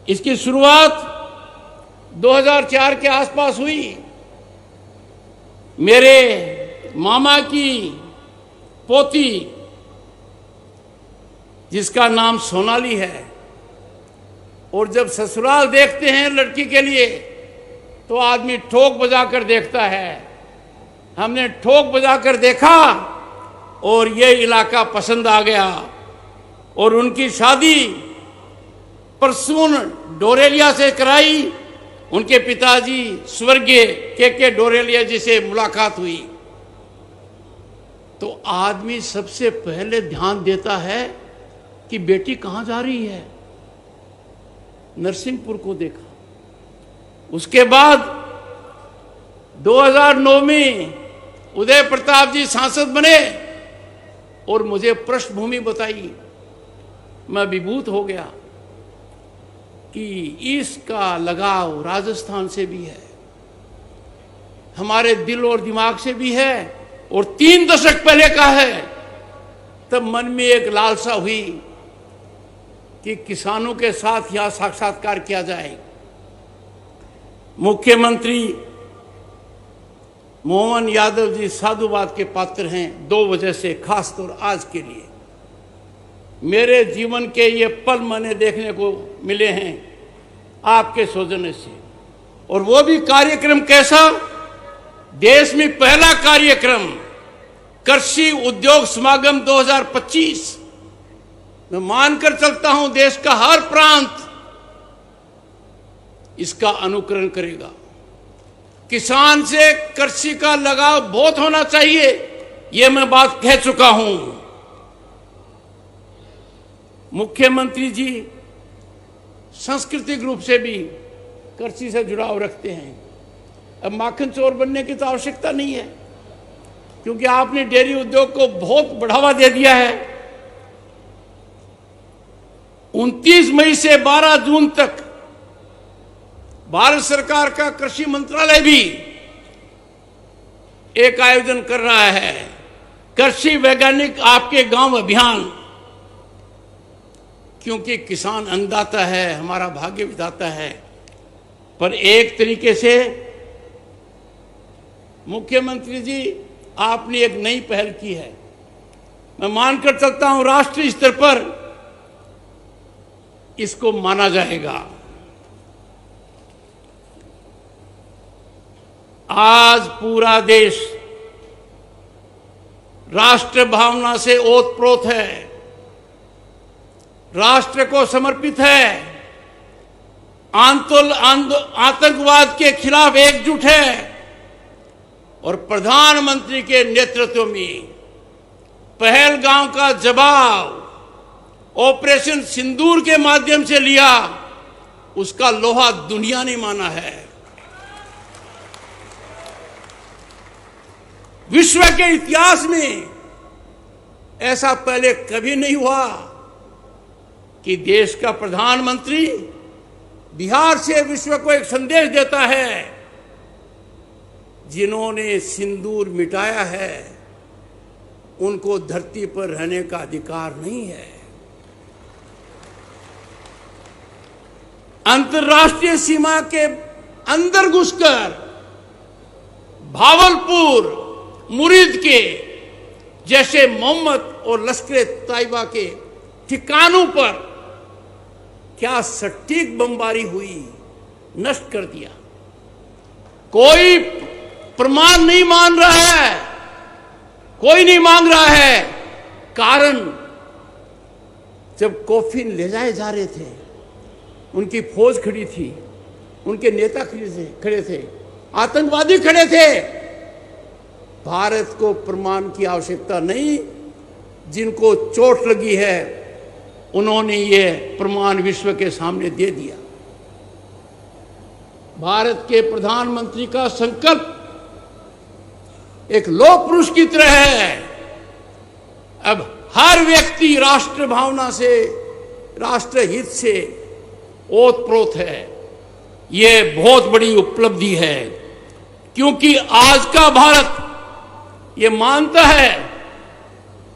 इसकी शुरुआत 2004 के आसपास हुई। मेरे मामा की पोती, जिसका नाम सोनाली है, और जब ससुराल देखते हैं लड़की के लिए तो आदमी ठोक बजाकर देखता है। हमने ठोक बजाकर देखा और ये इलाका पसंद आ गया और उनकी शादी परसून डोरेलिया से कराई। उनके पिताजी स्वर्गीय के डोरेलिया जी से मुलाकात हुई। तो आदमी सबसे पहले ध्यान देता है कि बेटी कहां जा रही है। नरसिंहपुर को देखा। उसके बाद 2009 में उदय प्रताप जी सांसद बने और मुझे पृष्ठभूमि बताई। मैं विभूत हो गया। कि इसका लगाव राजस्थान से भी है, हमारे दिल और दिमाग से भी है, और 3 दशक पहले का है। तब मन में एक लालसा हुई कि किसानों के साथ यहां साक्षात्कार किया जाए। मुख्यमंत्री मोहन यादव जी साधुवाद के पात्र हैं 2 वजह से, खासतौर आज के लिए। मेरे जीवन के ये पल मैंने देखने को मिले हैं आपके सौजन्य से, और वो भी कार्यक्रम कैसा, देश में पहला कार्यक्रम कृषि उद्योग समागम 2025। मैं मानकर चलता हूं देश का हर प्रांत इसका अनुकरण करेगा। किसान से कृषि का लगाव बहुत होना चाहिए, यह मैं बात कह चुका हूं। मुख्यमंत्री जी सांस्कृतिक रूप से भी कृषि से जुड़ाव रखते हैं। अब माखन चोर बनने की तो आवश्यकता नहीं है, क्योंकि आपने डेयरी उद्योग को बहुत बढ़ावा दे दिया है। 29 मई से 12 जून तक भारत सरकार का कृषि मंत्रालय भी एक आयोजन कर रहा है, कृषि वैज्ञानिक आपके गांव अभियान। क्योंकि किसान अन्नदाता है, हमारा भाग्य विधाता है। पर एक तरीके से मुख्यमंत्री जी आपने एक नई पहल की है। मैं मानकर चलता हूं राष्ट्रीय स्तर पर इसको माना जाएगा। आज पूरा देश राष्ट्र भावना से ओतप्रोत है, राष्ट्र को समर्पित है, आतंकवाद के खिलाफ एकजुट है, और प्रधानमंत्री के नेतृत्व में पहलगाम का जवाब ऑपरेशन सिंदूर के माध्यम से लिया, उसका लोहा दुनिया ने माना है। विश्व के इतिहास में ऐसा पहले कभी नहीं हुआ कि देश का प्रधानमंत्री बिहार से विश्व को एक संदेश देता है, जिन्होंने सिंदूर मिटाया है उनको धरती पर रहने का अधिकार नहीं है। अंतर्राष्ट्रीय सीमा के अंदर घुसकर भावलपुर, मुरीद के जैसे मोहम्मद और लश्कर तैयबा के ठिकानों पर क्या सटीक बमबारी हुई, नष्ट कर दिया। कोई प्रमाण नहीं मान रहा है, कोई नहीं मांग रहा है। कारण जब कॉफिन ले जाए जा रहे थे, उनकी फौज खड़ी थी, उनके नेता खड़े थे, आतंकवादी खड़े थे। भारत को प्रमाण की आवश्यकता नहीं, जिनको चोट लगी है उन्होंने ये प्रमाण विश्व के सामने दे दिया। भारत के प्रधानमंत्री का संकल्प एक लोक पुरुष की तरह है। अब हर व्यक्ति राष्ट्र भावना से, राष्ट्र हित से ओतप्रोत है। ये बहुत बड़ी उपलब्धि है, क्योंकि आज का भारत ये मानता है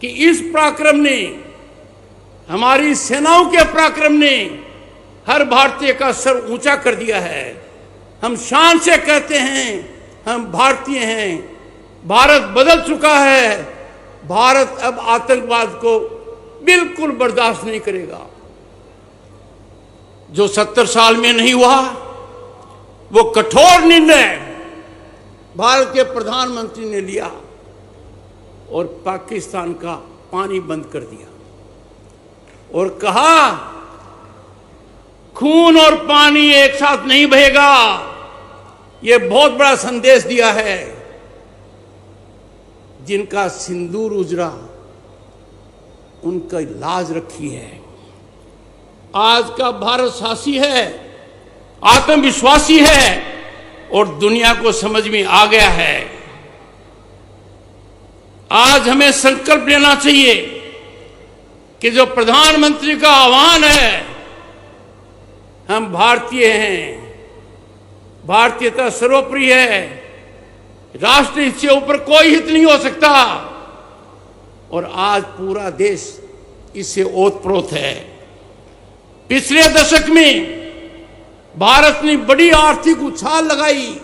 कि इस पराक्रम ने, हमारी सेनाओं के पराक्रम ने हर भारतीय का सर ऊंचा कर दिया है। हम शान से कहते हैं हम भारतीय हैं। भारत बदल चुका है। भारत अब आतंकवाद को बिल्कुल बर्दाश्त नहीं करेगा। जो 70 साल में नहीं हुआ, वो कठोर निर्णय भारत के प्रधानमंत्री ने लिया और पाकिस्तान का पानी बंद कर दिया और कहा खून और पानी एक साथ नहीं बहेगा। ये बहुत बड़ा संदेश दिया है। जिनका सिंदूर उजड़ा उनका लाज रखी है। आज का भारत साहसी है, आत्मविश्वासी है और दुनिया को समझ में आ गया है। आज हमें संकल्प लेना चाहिए कि जो प्रधानमंत्री का आह्वान है हम भारतीय हैं, भारतीयता सर्वोपरि है, राष्ट्र हित से ऊपर कोई हित नहीं हो सकता, और आज पूरा देश इससे ओतप्रोत है। पिछले दशक में भारत ने बड़ी आर्थिक उछाल लगाई,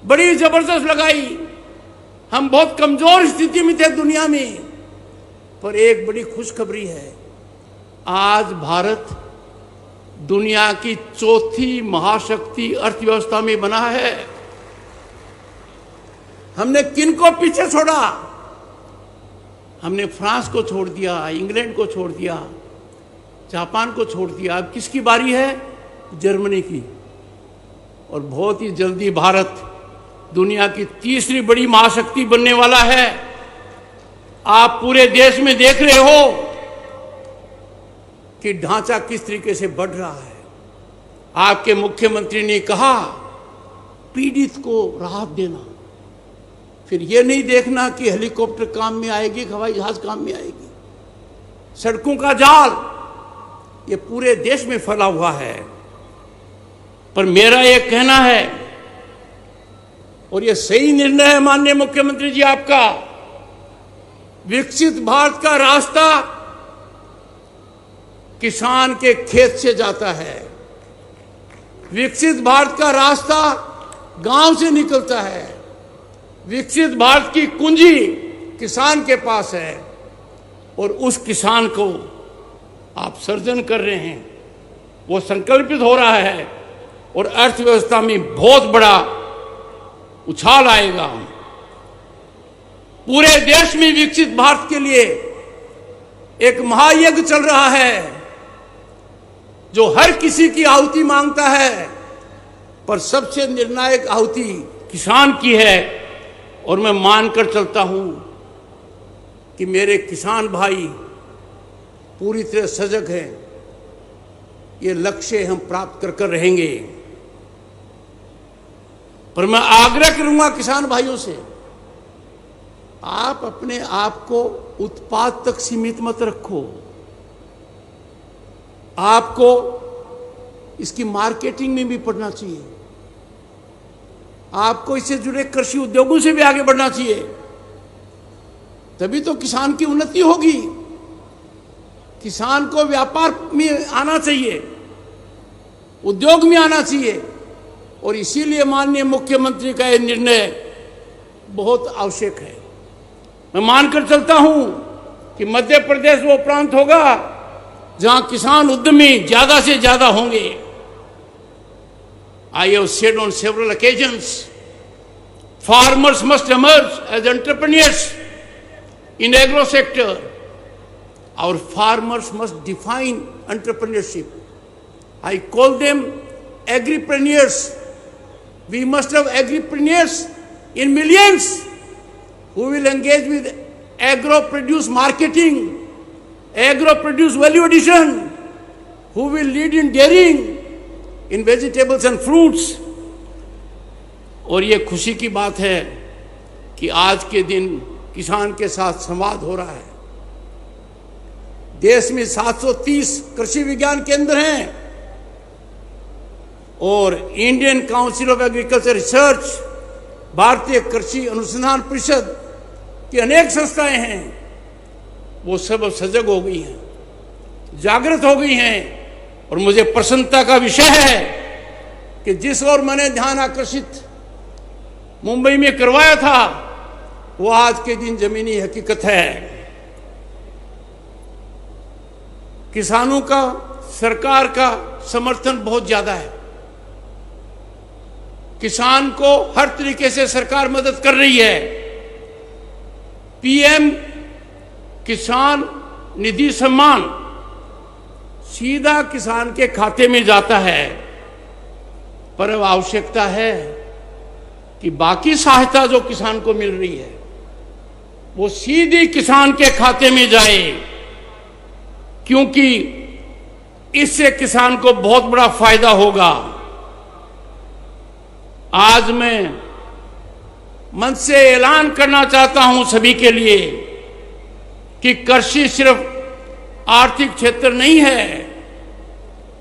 बड़ी जबरदस्त लगाई। हम बहुत कमजोर स्थिति में थे दुनिया में, पर एक बड़ी खुशखबरी है, आज भारत दुनिया की चौथी महाशक्ति अर्थव्यवस्था में बना है। हमने किनको पीछे छोड़ा? हमने फ्रांस को छोड़ दिया, इंग्लैंड को छोड़ दिया, जापान को छोड़ दिया। अब किसकी बारी है? जर्मनी की। और बहुत ही जल्दी भारत दुनिया की तीसरी बड़ी महाशक्ति बनने वाला है। आप पूरे देश में देख रहे हो कि ढांचा किस तरीके से बढ़ रहा है। आपके मुख्यमंत्री ने कहा पीड़ित को राहत देना, फिर यह नहीं देखना कि हेलीकॉप्टर काम में आएगी, हवाई जहाज काम में आएगी। सड़कों का जाल ये पूरे देश में फैला हुआ है। पर मेरा यह कहना है, और यह सही निर्णय है माननीय मुख्यमंत्री जी आपका, विकसित भारत का रास्ता किसान के खेत से जाता है। विकसित भारत का रास्ता गांव से निकलता है। विकसित भारत की कुंजी किसान के पास है, और उस किसान को आप सर्जन कर रहे हैं, वो संकल्पित हो रहा है, और अर्थव्यवस्था में बहुत बड़ा उछाल आएगा। पूरे देश में विकसित भारत के लिए एक महायज्ञ चल रहा है, जो हर किसी की आहुति मांगता है, पर सबसे निर्णायक आहुति किसान की है। और मैं मानकर चलता हूं कि मेरे किसान भाई पूरी तरह सजग हैं। ये लक्ष्य हम प्राप्त कर रहेंगे। पर मैं आग्रह करूंगा किसान भाइयों से, आप अपने आप को उत्पाद तक सीमित मत रखो। आपको इसकी मार्केटिंग में भी पढ़ना चाहिए। आपको इससे जुड़े कृषि उद्योगों से भी आगे बढ़ना चाहिए, तभी तो किसान की उन्नति होगी। किसान को व्यापार में आना चाहिए, उद्योग में आना चाहिए, और इसीलिए माननीय मुख्यमंत्री का यह निर्णय बहुत आवश्यक है। मैं मानकर चलता हूं कि मध्य प्रदेश वो प्रांत होगा जहां किसान उद्यमी ज्यादा से ज्यादा होंगे। I have said on several occasions, farmers must emerge as entrepreneurs in agro sector. Our farmers must define entrepreneurship. I call them agripreneurs. We must have agripreneurs in millions who will engage with agro-produce marketing, agro-produce value addition, who will lead in dairying, in vegetables and fruits. और ये खुशी की बात है कि आज के दिन किसान के साथ संवाद हो रहा है। देश में 730 कृषि विज्ञान केंद्र हैं, और Indian council of agriculture research, भारतीय कृषि अनुसंधान परिषद की अनेक संस्थाएं हैं, वो सब सजग हो गई हैं, जागृत हो गई हैं। और मुझे प्रसन्नता का विषय है कि जिस ओर मैंने ध्यान आकर्षित मुंबई में करवाया था, वो आज के दिन जमीनी हकीकत है। किसानों का सरकार का समर्थन बहुत ज्यादा है। किसान को हर तरीके से सरकार मदद कर रही है। पीएम किसान निधि सम्मान सीधा किसान के खाते में जाता है, पर अब आवश्यकता है कि बाकी सहायता जो किसान को मिल रही है वो सीधी किसान के खाते में जाए, क्योंकि इससे किसान को बहुत बड़ा फायदा होगा। आज मैं मंच से ऐलान करना चाहता हूं सभी के लिए कि कृषि सिर्फ आर्थिक क्षेत्र नहीं है,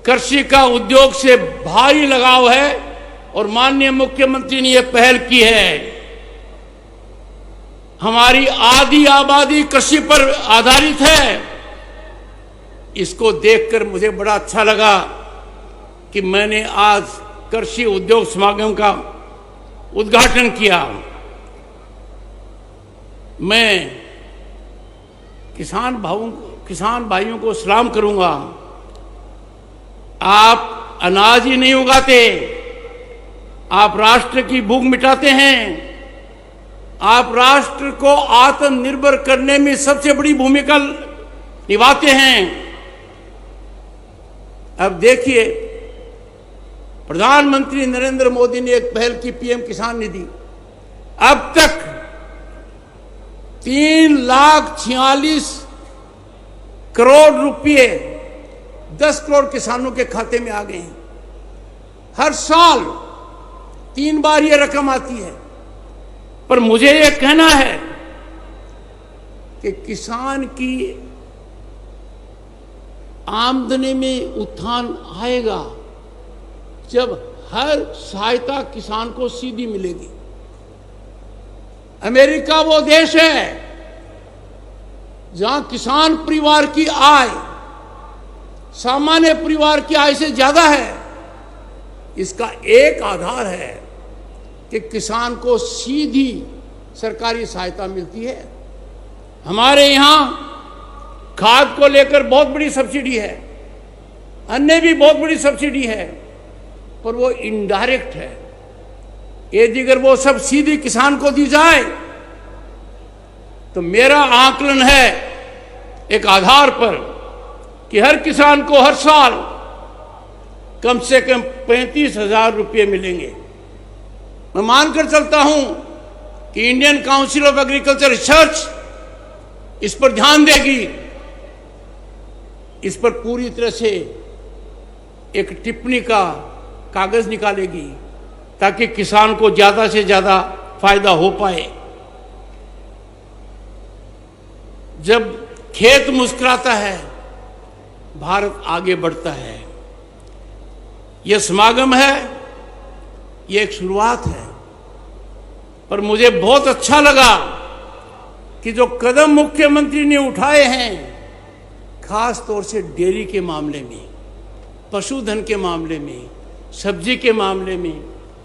कृषि का उद्योग से भारी लगाव है और माननीय मुख्यमंत्री ने यह पहल की है। हमारी आधी आबादी कृषि पर आधारित है। इसको देखकर मुझे बड़ा अच्छा लगा कि मैंने आज कृषि उद्योग समागम का उद्घाटन किया। मैं किसान भाइयों को सलाम करूंगा। आप अनाज ही नहीं उगाते, आप राष्ट्र की भूख मिटाते हैं। आप राष्ट्र को आत्मनिर्भर करने में सबसे बड़ी भूमिका निभाते हैं। अब देखिए, प्रधानमंत्री नरेंद्र मोदी ने एक पहल की, पीएम किसान निधि। अब तक 3,46,00,000 करोड़ रुपए 10 करोड़ किसानों के खाते में आ गए हैं। हर साल 3 बार यह रकम आती है। पर मुझे यह कहना है कि किसान की आमदनी में उत्थान आएगा जब हर सहायता किसान को सीधी मिलेगी। अमेरिका वो देश है जहां किसान परिवार की आय सामान्य परिवार की आय से ज्यादा है। इसका एक आधार है कि किसान को सीधी सरकारी सहायता मिलती है। हमारे यहां खाद को लेकर बहुत बड़ी सब्सिडी है, अन्य भी बहुत बड़ी सब्सिडी है, पर वो इनडायरेक्ट है। यदि अगर वो सब सीधी किसान को दी जाए तो मेरा आकलन है एक आधार पर कि हर किसान को हर साल कम से कम 35,000 रुपये मिलेंगे। मैं मानकर चलता हूं कि Indian council of agriculture research इस पर ध्यान देगी, इस पर पूरी तरह से एक टिप्पणी का कागज निकालेगी ताकि किसान को ज्यादा से ज्यादा फायदा हो पाए। जब खेत मुस्कुराता है, भारत आगे बढ़ता है। यह समागम है, यह एक शुरुआत है, पर मुझे बहुत अच्छा लगा कि जो कदम मुख्यमंत्री ने उठाए हैं, खास तौर से डेयरी के मामले में, पशुधन के मामले में, सब्जी के मामले में,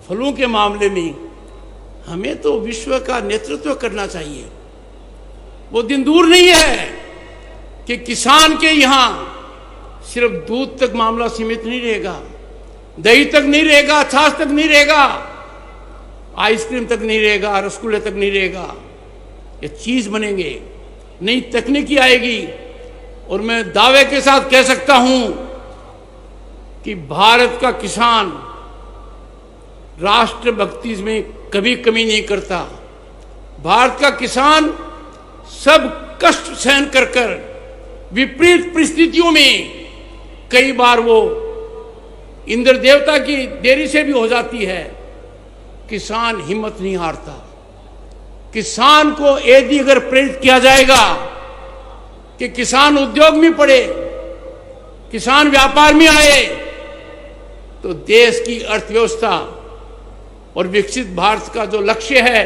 फलों के मामले में, हमें तो विश्व का नेतृत्व करना चाहिए। वो दिन दूर नहीं है कि किसान के यहां सिर्फ दूध तक मामला सीमित नहीं रहेगा, दही तक नहीं रहेगा, छाछ तक नहीं रहेगा, आइसक्रीम तक नहीं रहेगा, रसगुल्ले तक नहीं रहेगा। ये चीज बनेंगे, नई तकनीकी आएगी। और मैं दावे के साथ कह सकता हूं कि भारत का किसान राष्ट्रभक्ति में कभी कमी नहीं करता। भारत का किसान सब कष्ट सहन कर कर विपरीत परिस्थितियों में कई बार वो इंद्र देवता की देरी से भी हो जाती है, किसान हिम्मत नहीं हारता। किसान को यदि अगर प्रेरित किया जाएगा कि किसान उद्योग में पड़े, किसान व्यापार में आए, तो देश की अर्थव्यवस्था और विकसित भारत का जो लक्ष्य है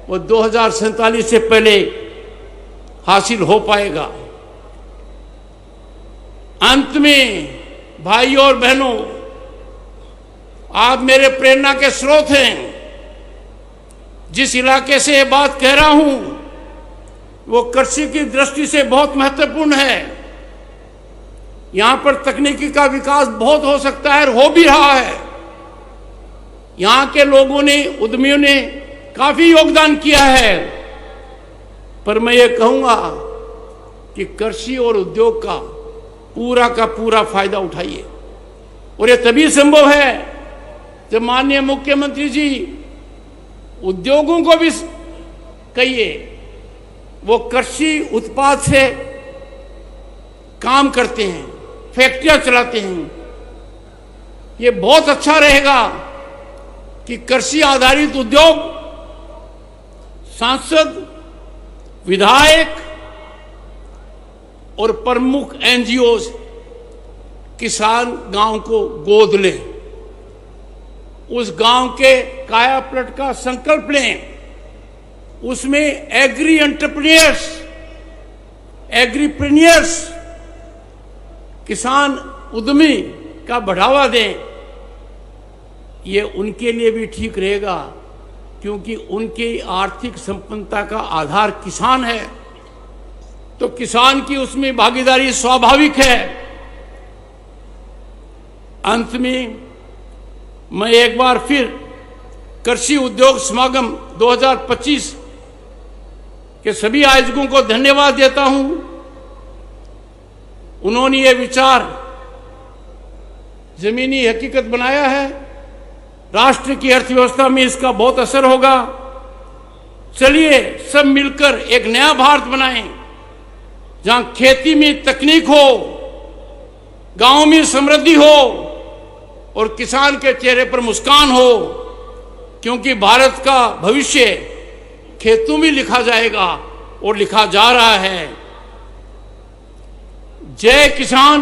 वो 2047 से पहले हासिल हो पाएगा। अंत में भाइयों और बहनों, आप मेरे प्रेरणा के स्रोत हैं। जिस इलाके से ये बात कह रहा हूं वो कृषि की दृष्टि से बहुत महत्वपूर्ण है। यहां पर तकनीकी का विकास बहुत हो सकता है और हो भी रहा है। यहां के लोगों ने, उद्यमियों ने काफी योगदान किया है। पर मैं ये कहूंगा कि कृषि और उद्योग का पूरा फायदा उठाइए। और ये तभी संभव है जब माननीय मुख्यमंत्री जी उद्योगों को भी कहिए वो कृषि उत्पाद से काम करते हैं, फैक्ट्रियां चलाते हैं। ये बहुत अच्छा रहेगा कि कृषि आधारित उद्योग, सांसद, विधायक और प्रमुख एनजीओ किसान गांव को गोद लें, उस गांव के काया पलट का संकल्प लें, उसमें एग्री एग्रीप्रेन्योर्स किसान उद्यमी का बढ़ावा दें। ये उनके लिए भी ठीक रहेगा, क्योंकि उनकी आर्थिक संपन्नता का आधार किसान है, तो किसान की उसमें भागीदारी स्वाभाविक है। अंत में मैं एक बार फिर कृषि उद्योग समागम 2025 के सभी आयोजकों को धन्यवाद देता हूं। उन्होंने ये विचार जमीनी हकीकत बनाया है। राष्ट्र की अर्थव्यवस्था में इसका बहुत असर होगा। चलिए सब मिलकर एक नया भारत बनाएं, जहां खेती में तकनीक हो, गांव में समृद्धि हो और किसान के चेहरे पर मुस्कान हो, क्योंकि भारत का भविष्य खेतों में लिखा जाएगा और लिखा जा रहा है। जय किसान,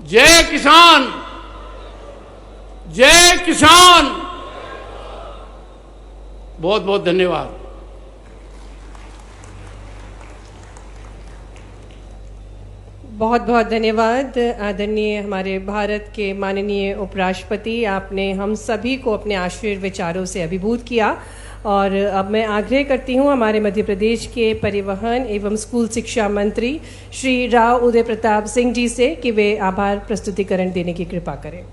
जय किसान, जय किसान। बहुत बहुत धन्यवाद। बहुत बहुत धन्यवाद आदरणीय हमारे भारत के माननीय उपराष्ट्रपति। आपने हम सभी को अपने आश्चर्य विचारों से अभिभूत किया। और अब मैं आग्रह करती हूँ हमारे मध्य प्रदेश के परिवहन एवं स्कूल शिक्षा मंत्री श्री राव उदय प्रताप सिंह जी से कि वे आभार प्रस्तुतिकरण देने की कृपा करें।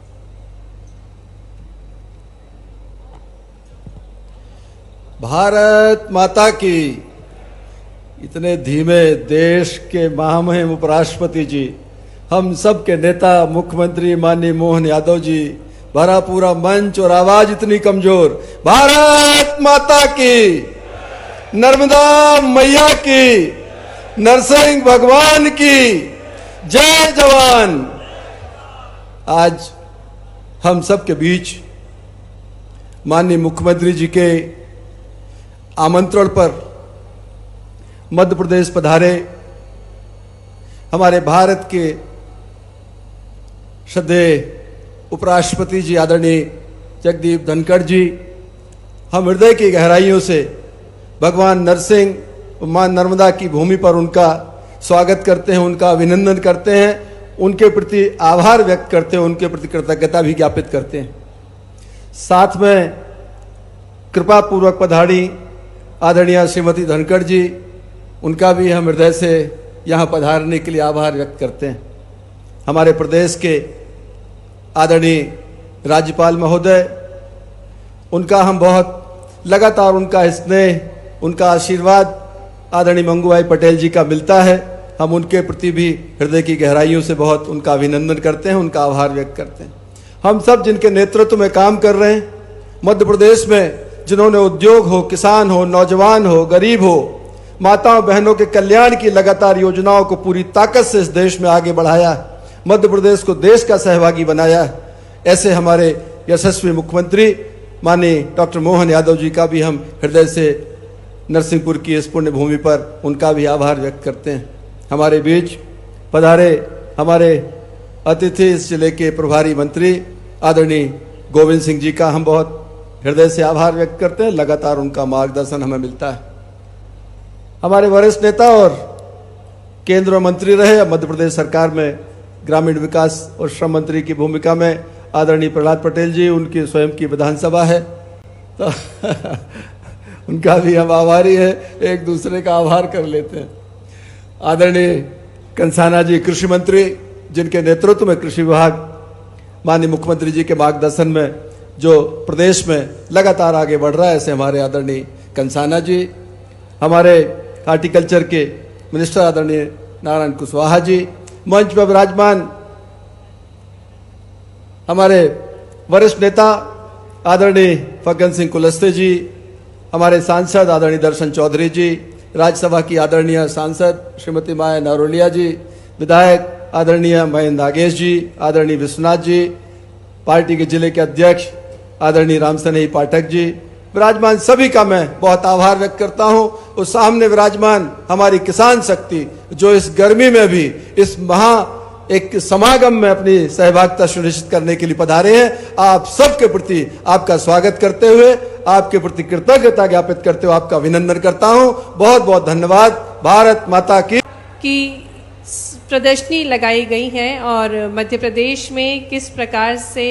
भारत माता की। इतने धीमे देश के महामहिम उपराष्ट्रपति जी, हम सब के नेता मुख्यमंत्री माननीय मोहन यादव जी, भरा पूरा मंच और आवाज इतनी कमजोर। भारत माता की, नर्मदा मैया की, नरसिंह भगवान की, जय जवान। आज हम सब के बीच माननीय मुख्यमंत्री जी के आमंत्रण पर मध्य प्रदेश पधारे हमारे भारत के श्रद्धेय उपराष्ट्रपति जी आदरणीय जगदीप धनखड़ जी, हम हृदय की गहराइयों से भगवान नरसिंह और मां नर्मदा की भूमि पर उनका स्वागत करते हैं, उनका अभिनंदन करते हैं, उनके प्रति आभार व्यक्त करते हैं, उनके प्रति कृतज्ञता भी ज्ञापित करते हैं। साथ में कृपा पूर्वक पधारी आदरणीय श्रीमती धनखड़ जी, उनका भी हम हृदय से यहाँ पधारने के लिए आभार व्यक्त करते हैं। हमारे प्रदेश के आदरणीय राज्यपाल महोदय, उनका हम बहुत लगातार उनका स्नेह, उनका आशीर्वाद आदरणीय मंगूभाई पटेल जी का मिलता है। हम उनके प्रति भी हृदय की गहराइयों से बहुत उनका अभिनंदन करते हैं, उनका आभार व्यक्त करते हैं। हम सब जिनके नेतृत्व में काम कर रहे हैं मध्य प्रदेश में, जिन्होंने उद्योग हो, किसान हो, नौजवान हो, गरीब हो, माताओं बहनों के कल्याण की लगातार योजनाओं को पूरी ताकत से इस देश में आगे बढ़ाया, मध्य प्रदेश को देश का सहभागी बनाया, ऐसे हमारे यशस्वी मुख्यमंत्री माननीय डॉक्टर मोहन यादव जी का भी हम हृदय से नरसिंहपुर की इस पुण्य भूमि पर उनका भी आभार व्यक्त करते हैं। हमारे बीच पधारे हमारे अतिथि इस जिले के प्रभारी मंत्री आदरणीय गोविंद सिंह जी का हम बहुत हृदय से आभार व्यक्त करते हैं। लगातार उनका मार्गदर्शन हमें मिलता है। हमारे वरिष्ठ नेता और केंद्रीय मंत्री रहे, मध्य प्रदेश सरकार में ग्रामीण विकास और श्रम मंत्री की भूमिका में आदरणीय प्रहलाद पटेल जी, उनकी स्वयं की विधानसभा है तो उनका भी हम आभारी है, एक दूसरे का आभार कर लेते हैं। आदरणीय कंसाना जी कृषि मंत्री, जिनके नेतृत्व में कृषि विभाग माननीय मुख्यमंत्री जी के मार्गदर्शन में जो प्रदेश में लगातार आगे बढ़ रहा है, ऐसे हमारे आदरणीय कंसाना जी। हमारे हॉर्टिकल्चर के मिनिस्टर आदरणीय नारायण कुशवाहा जी, मंच पर विराजमान हमारे वरिष्ठ नेता आदरणीय फग्गन सिंह कुलस्ते जी, हमारे सांसद आदरणीय दर्शन चौधरी जी, राज्यसभा की आदरणीय सांसद श्रीमती माया नरोलिया जी, विधायक आदरणीय महेंद्र नागेश जी, आदरणीय विश्वनाथ जी, पार्टी के जिले के अध्यक्ष आदरणीय रामसनेही पाठक जी, विराजमान सभी का मैं बहुत आभार व्यक्त करता हूं। और सामने विराजमान हमारी किसान शक्ति, जो इस गर्मी में भी, इस एक समागम में अपनी सहभागिता सुनिश्चित करने के लिए पधारे हैं। आप सबके प्रति आपका स्वागत करते हुए, आपके प्रति कृतज्ञता ज्ञापित करते हुए आपका अभिनंदन करता हूं। बहुत बहुत धन्यवाद। भारत माता की प्रदर्शनी लगाई गई है और मध्य प्रदेश में किस प्रकार से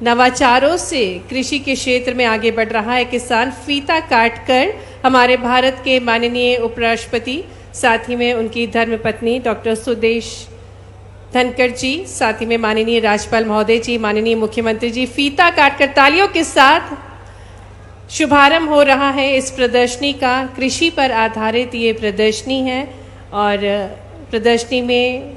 नवाचारों से कृषि के क्षेत्र में आगे बढ़ रहा है किसान, फीता काटकर हमारे भारत के माननीय उपराष्ट्रपति, साथ ही में उनकी धर्मपत्नी डॉक्टर सुदेश धनखड़ जी, साथ ही में माननीय राज्यपाल महोदय जी, माननीय मुख्यमंत्री जी, फीता काटकर तालियों के साथ शुभारंभ हो रहा है इस प्रदर्शनी का। कृषि पर आधारित ये प्रदर्शनी है और प्रदर्शनी में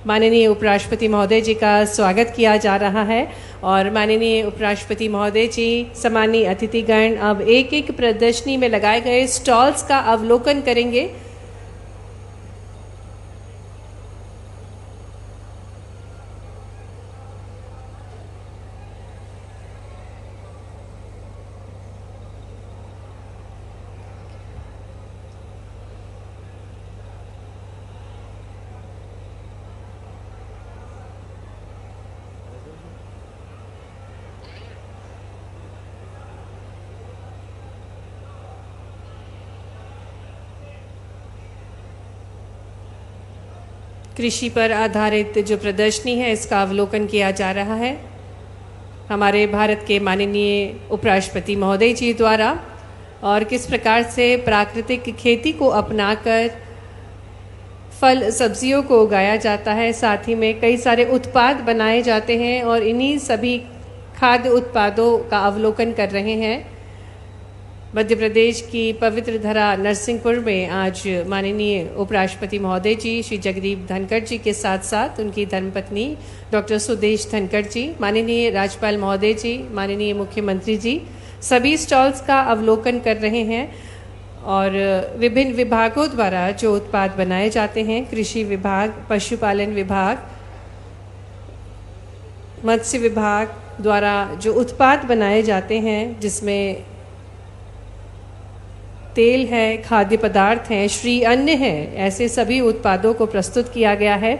माननीय उपराष्ट्रपति महोदय जी का स्वागत किया जा रहा है और माननीय उपराष्ट्रपति महोदय जी, सम्मानीय अतिथिगण अब एक एक प्रदर्शनी में लगाए गए स्टॉल्स का अवलोकन करेंगे। कृषि पर आधारित जो प्रदर्शनी है इसका अवलोकन किया जा रहा है हमारे भारत के माननीय उपराष्ट्रपति महोदय जी द्वारा, और किस प्रकार से प्राकृतिक खेती को अपनाकर फल सब्जियों को उगाया जाता है, साथ ही में कई सारे उत्पाद बनाए जाते हैं और इन्हीं सभी खाद्य उत्पादों का अवलोकन कर रहे हैं। मध्य प्रदेश की पवित्र धरा नरसिंहपुर में आज माननीय उपराष्ट्रपति महोदय जी श्री जगदीप धनखड़ जी के साथ साथ उनकी धर्मपत्नी डॉक्टर सुदेश धनखड़ जी, माननीय राज्यपाल महोदय जी, माननीय मुख्यमंत्री जी सभी स्टॉल्स का अवलोकन कर रहे हैं और विभिन्न विभागों द्वारा जो उत्पाद बनाए जाते हैं, कृषि विभाग, पशुपालन विभाग, मत्स्य विभाग द्वारा जो उत्पाद बनाए जाते हैं, जिसमें तेल है, खाद्य पदार्थ हैं, श्री अन्न है, ऐसे सभी उत्पादों को प्रस्तुत किया गया है।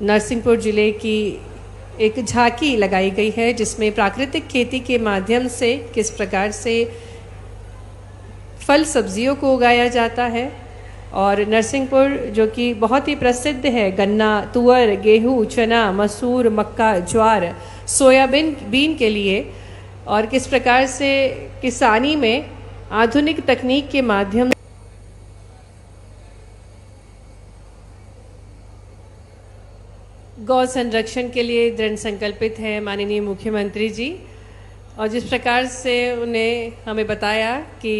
नरसिंहपुर जिले की एक झांकी लगाई गई है जिसमें प्राकृतिक खेती के माध्यम से किस प्रकार से फल सब्जियों को उगाया जाता है और नरसिंहपुर जो कि बहुत ही प्रसिद्ध है गन्ना, तुअर, गेहूं, चना, मसूर, मक्का, ज्वार, सोयाबीन के लिए, और किस प्रकार से किसानी में आधुनिक तकनीक के माध्यम गौ संरक्षण के लिए दृढ़ संकल्पित है माननीय मुख्यमंत्री जी, और जिस प्रकार से उन्हें हमें बताया कि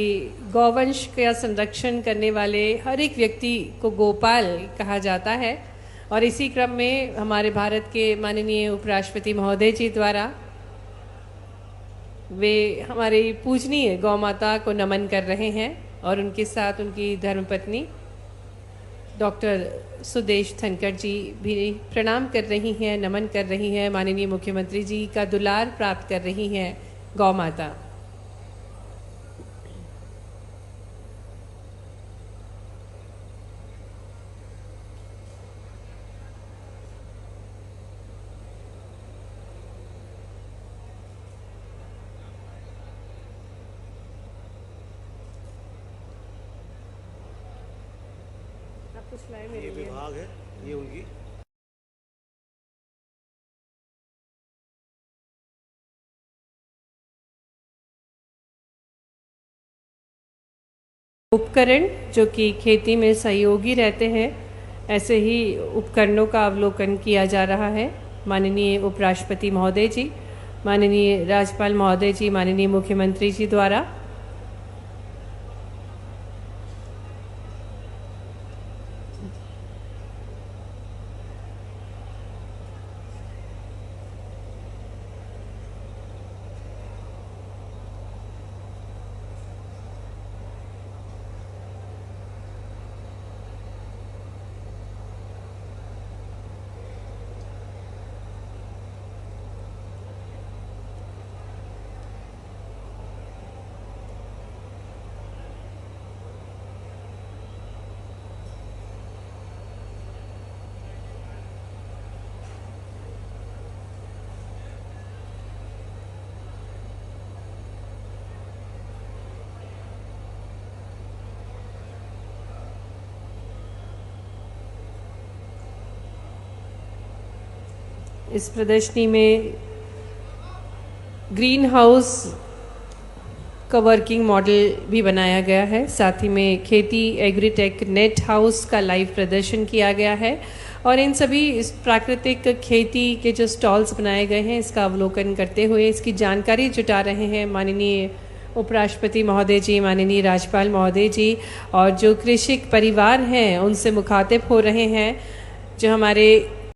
गौवंश का संरक्षण करने वाले हर एक व्यक्ति को गोपाल कहा जाता है, और इसी क्रम में हमारे भारत के माननीय उपराष्ट्रपति महोदय जी द्वारा वे हमारी पूजनीय गौ माता को नमन कर रहे हैं और उनके साथ उनकी धर्मपत्नी डॉक्टर सुदेश धनखड़ जी भी प्रणाम कर रही हैं, नमन कर रही हैं, माननीय मुख्यमंत्री जी का दुलार प्राप्त कर रही हैं गौ माता। ये विभाग है, ये उनकी उपकरण जो कि खेती में सहयोगी रहते हैं, ऐसे ही उपकरणों का अवलोकन किया जा रहा है। माननीय उपराष्ट्रपति महोदय जी, माननीय राज्यपाल महोदय जी, माननीय मुख्यमंत्री जी द्वारा इस प्रदर्शनी में ग्रीन हाउस का वर्किंग मॉडल भी बनाया गया है। साथ ही में खेती एग्रीटेक नेट हाउस का लाइव प्रदर्शन किया गया है और इन सभी इस प्राकृतिक खेती के जो स्टॉल्स बनाए गए हैं इसका अवलोकन करते हुए इसकी जानकारी जुटा रहे हैं माननीय उपराष्ट्रपति महोदय जी, माननीय राज्यपाल महोदय जी, और जो कृषक परिवार हैं उनसे मुखातिब हो रहे हैं। जो हमारे